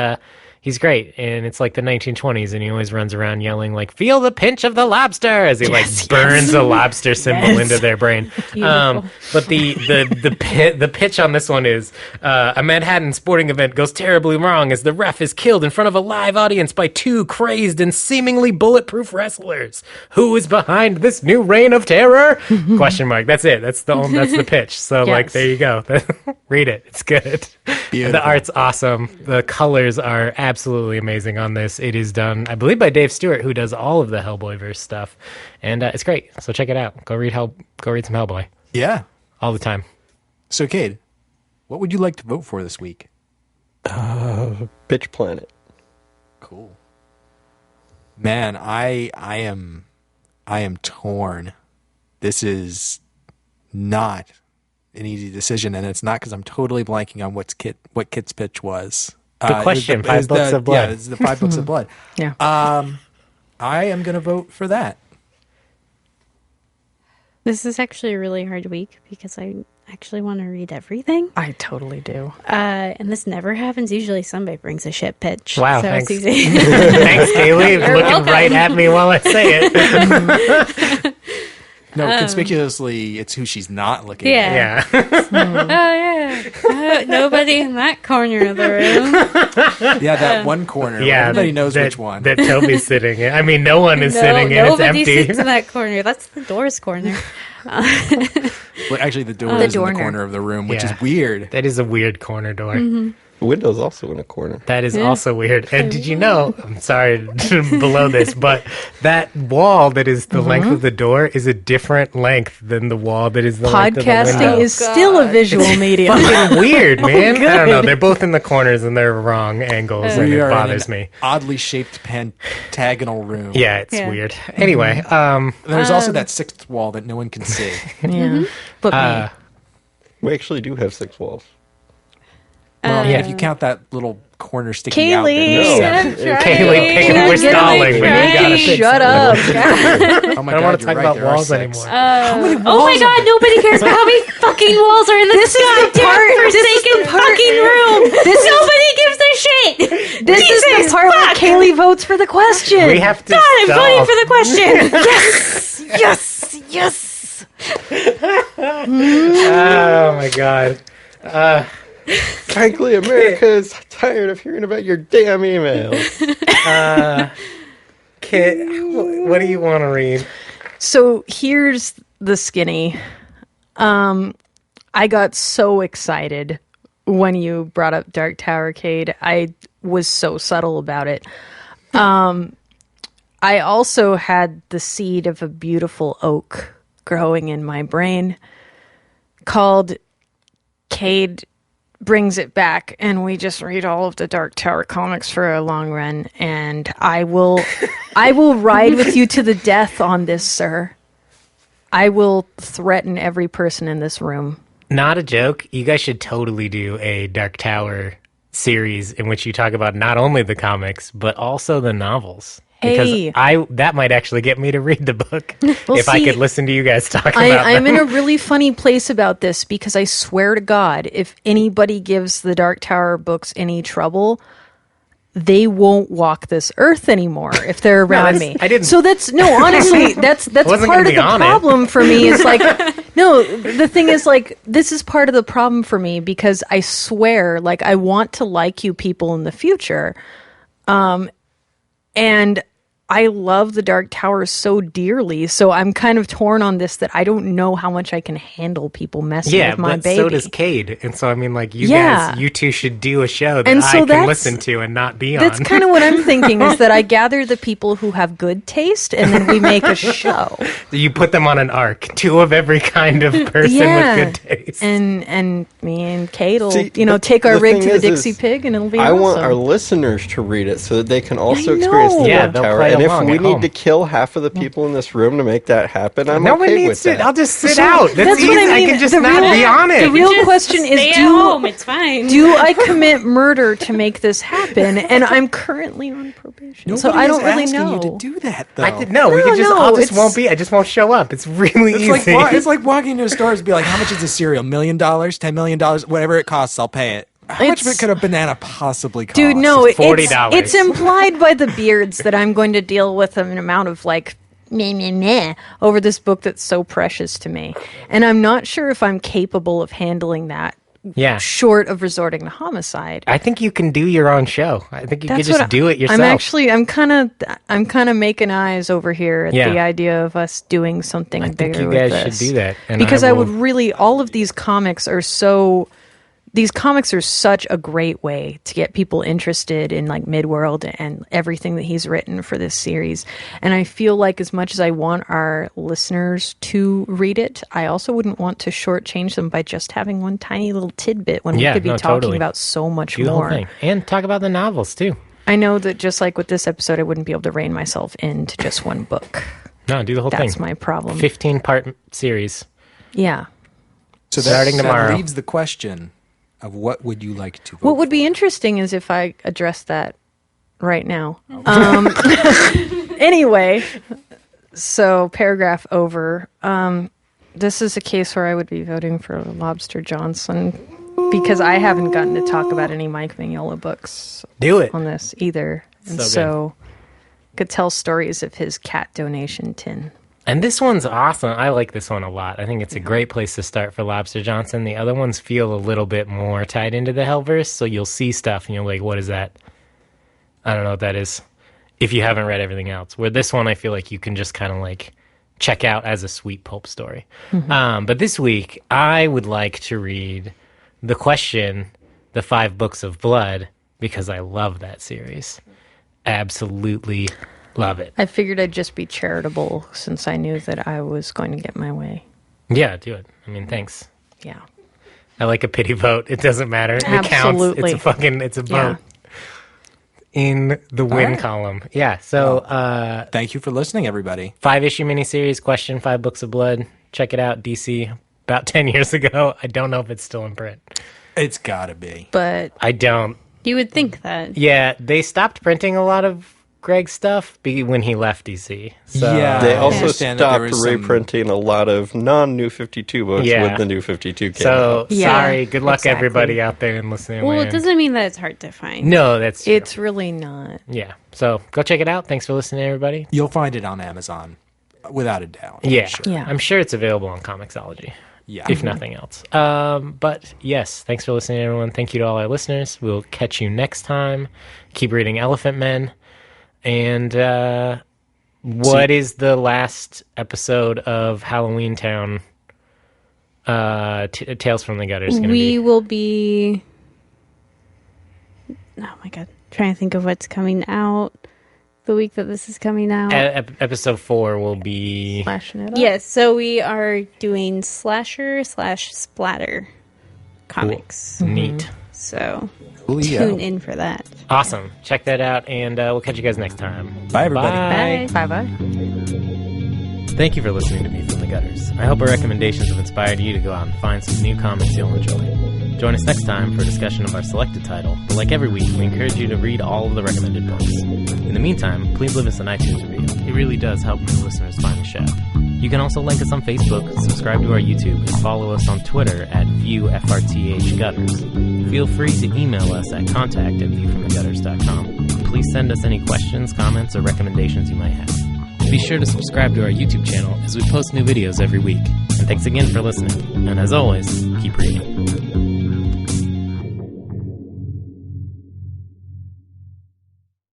He's great, and it's like the 1920s, and he always runs around yelling like "Feel the pinch of the lobster" as he burns a lobster symbol into their brain. But the pitch on this one is a Manhattan sporting event goes terribly wrong as the ref is killed in front of a live audience by two crazed and seemingly bulletproof wrestlers. Who is behind this new reign of terror? Question mark. That's it. That's the pitch. So there you go. Read it. It's good. Beautiful. The art's awesome. The colors are absolutely amazing on this. It is done, I believe, by Dave Stewart, who does all of the Hellboyverse stuff, and it's great. So check it out. Go read some Hellboy. Yeah, all the time. So, Cade, what would you like to vote for this week? Pitch Planet. Cool. Man, I am torn. This is not an easy decision, and it's not because I'm totally blanking on what Kit's pitch was. The question, Five Books of Blood. Yeah, it's the 5 Books of Blood. Yeah. I am going to vote for that. This is actually a really hard week because I actually want to read everything. I totally do. And this never happens. Usually somebody brings a shit pitch. Wow, so thanks. It's easy. Thanks, Kaylee. Looking right at me while I say it. No, conspicuously, it's who she's not looking Yeah. at. Yeah. Nobody in that corner of the room. Yeah, that one corner. Yeah, everybody knows which one. that Toby's sitting in. I mean, no one is sitting in. It's Nobody empty. sits in that corner. That's the door's corner. Well, actually, the door is in the corner of the room, which is weird. That is a weird corner door. Mm-hmm. The window's also in a corner. That is also weird. And did you know, I'm sorry to below this, but that wall that is the length of the door is a different length than the wall that is the length of the window. Podcasting is still a visual medium. Fucking weird, man. I don't know. They're both in the corners and they're wrong angles, and We it are bothers in an me. oddly shaped pentagonal room. Yeah, it's weird. Anyway, There's also that sixth wall that no one can see. Yeah. But me. We actually do have 6 walls. Well, if you count that little corner sticking out. Kaylee! Kaylee, we're stalling. We gotta fix Shut it. up. Oh my I don't God, want to talk you're right, about there are walls 6. anymore. Oh my god, nobody cares about how many fucking walls are in this godforsaken fucking room. Nobody gives a shit. This is the part where Kaylee votes for the question. We have to God, I'm stall. voting for the question. Yes. Oh my god. Frankly, America is tired of hearing about your damn emails. Kit, what do you want to read? So here's the skinny. I got so excited when you brought up Dark Tower, Cade. I was so subtle about it. I also had the seed of a beautiful oak growing in my brain called Cade Brings It Back, and we just read all of the Dark Tower comics for a long run, and I will ride with you to the death on this, sir. I will threaten every person in this room. Not a joke. You guys should totally do a Dark Tower series in which you talk about not only the comics, but also the novels. Hey. Because that might actually get me to read the book if I could listen to you guys talk about I'm them. in a really funny place about this because I swear to God, if anybody gives the Dark Tower books any trouble, they won't walk this earth anymore if they're around me. I didn't. So honestly, that's wasn't part gonna of be the on it. problem for me. Is like, no, the thing is like, this is part of the problem for me because I swear, like, I want to like you people in the future. And I love the Dark Tower so dearly, so I'm kind of torn on this that I don't know how much I can handle people messing with my but baby. so does Cade. And so, I mean, like, you two should do a show that And so I can that's- listen to and not be on. That's kind of what I'm thinking, is that I gather the people who have good taste, and then we make a show. You put them on an arc. 2 of every kind of person with good taste. And me and Kate will, See, take our the rig thing to the is Dixie Pig, and it'll be I awesome. want our listeners to read it so that they can also I experience the know. Yeah, Dark they'll Tower. play And if along we at need home. to kill half of the people in this room to make that happen, I'm no one okay needs with to. that. I'll just sit out. That's what easy. I mean. can just The not real- be on it. the real Just question is, stay at home. It's fine. do I commit murder to make this happen? And I'm currently on probation, so I don't really know. You to do that, though. I just won't be. I just won't show up. It's really It's easy. it's like walking into a store and be like, how much is this cereal? $1 million? $10 million? Whatever it costs, I'll pay it. How much of it could a banana possibly cost? Dude, no, $40. it's implied by the beards that I'm going to deal with an amount of like meh over this book that's so precious to me. And I'm not sure if I'm capable of handling that Yeah. short of resorting to homicide. I think you can do your own show. I think you could That's just what do it yourself. I'm kind of making eyes over here at the idea of us doing something I bigger think you with guys this. should do that. And Because I would really, all of these comics are such a great way to get people interested in like Midworld and everything that he's written for this series. And I feel like as much as I want our listeners to read it, I also wouldn't want to shortchange them by just having one tiny little tidbit when we could be talking totally. about so much do the whole more. thing. And talk about the novels, too. I know that just like with this episode, I wouldn't be able to rein myself into just one book. No, do the whole thing. That's my problem. 15-part series. Yeah. So Starting tomorrow. That leaves the question of what would you like to vote What would be for? interesting is if I address that right now. Anyway, so paragraph over. This is a case where I would be voting for Lobster Johnson because I haven't gotten to talk about any Mike Mignola books Do it. on this either. And So so could tell stories of his cat donation tin. And this one's awesome. I like this one a lot. I think it's a great place to start for Lobster Johnson. The other ones feel a little bit more tied into the Hellverse, so you'll see stuff and you're like, what is that? I don't know what that is, if you haven't read everything else. Where this one, I feel like you can just kind of like check out as a sweet pulp story. But this week, I would like to read The Question, The 5 Books of Blood, because I love that series. Absolutely love it. I figured I'd just be charitable since I knew that I was going to get my way. Yeah, do it. I mean, thanks. Yeah. I like a pity vote. It doesn't matter. It counts. Absolutely. It's a vote Yeah. in the win right. column. Yeah. So, Thank you for listening, everybody. 5-issue miniseries, Question, 5 Books of Blood. Check it out. DC, about 10 years ago. I don't know if it's still in print. It's gotta be. But I don't. You would think that. Yeah, they stopped printing a lot of Greg's stuff when he left DC. So, Yeah. They I also understand that there stopped was some- reprinting a lot of non-New 52 books Yeah. when the New 52 came So, out. Yeah, sorry. Good luck, exactly. everybody out there in listening Well, land. it doesn't mean that it's hard to find. No, that's true. it's really not. Yeah. So, go check it out. Thanks for listening, everybody. You'll find it on Amazon, without a doubt. Yeah. Sure. Yeah. I'm sure it's available on Comixology. Yeah. If nothing else. But yes, thanks for listening, everyone. Thank you to all our listeners. We'll catch you next time. Keep reading Elephant Men. And what is the last episode of Halloween Town Tales from the Gutters going to We be? will be. Oh my god. Trying to think of what's coming out the week that this is coming out. Episode 4 will be... Flashing it up. Yes, so we are doing slasher/splatter comics. Neat. So Coolio. tune in for that. Awesome. Check that out, and we'll catch you guys next time. Bye, everybody. Bye. Bye-bye. Thank you for listening to Me From the Gutters. I hope our recommendations have inspired you to go out and find some new comics you'll enjoy. Join us next time for a discussion of our selected title, but like every week, we encourage you to read all of the recommended books. In the meantime, please leave us an iTunes review. It really does help new listeners find the show. You can also like us on Facebook, subscribe to our YouTube, and follow us on Twitter at ViewFRTHGutters. Feel free to email us at contact@viewfromthegutters.com. Please send us any questions, comments, or recommendations you might have. Be sure to subscribe to our YouTube channel as we post new videos every week. And thanks again for listening. And as always, keep reading.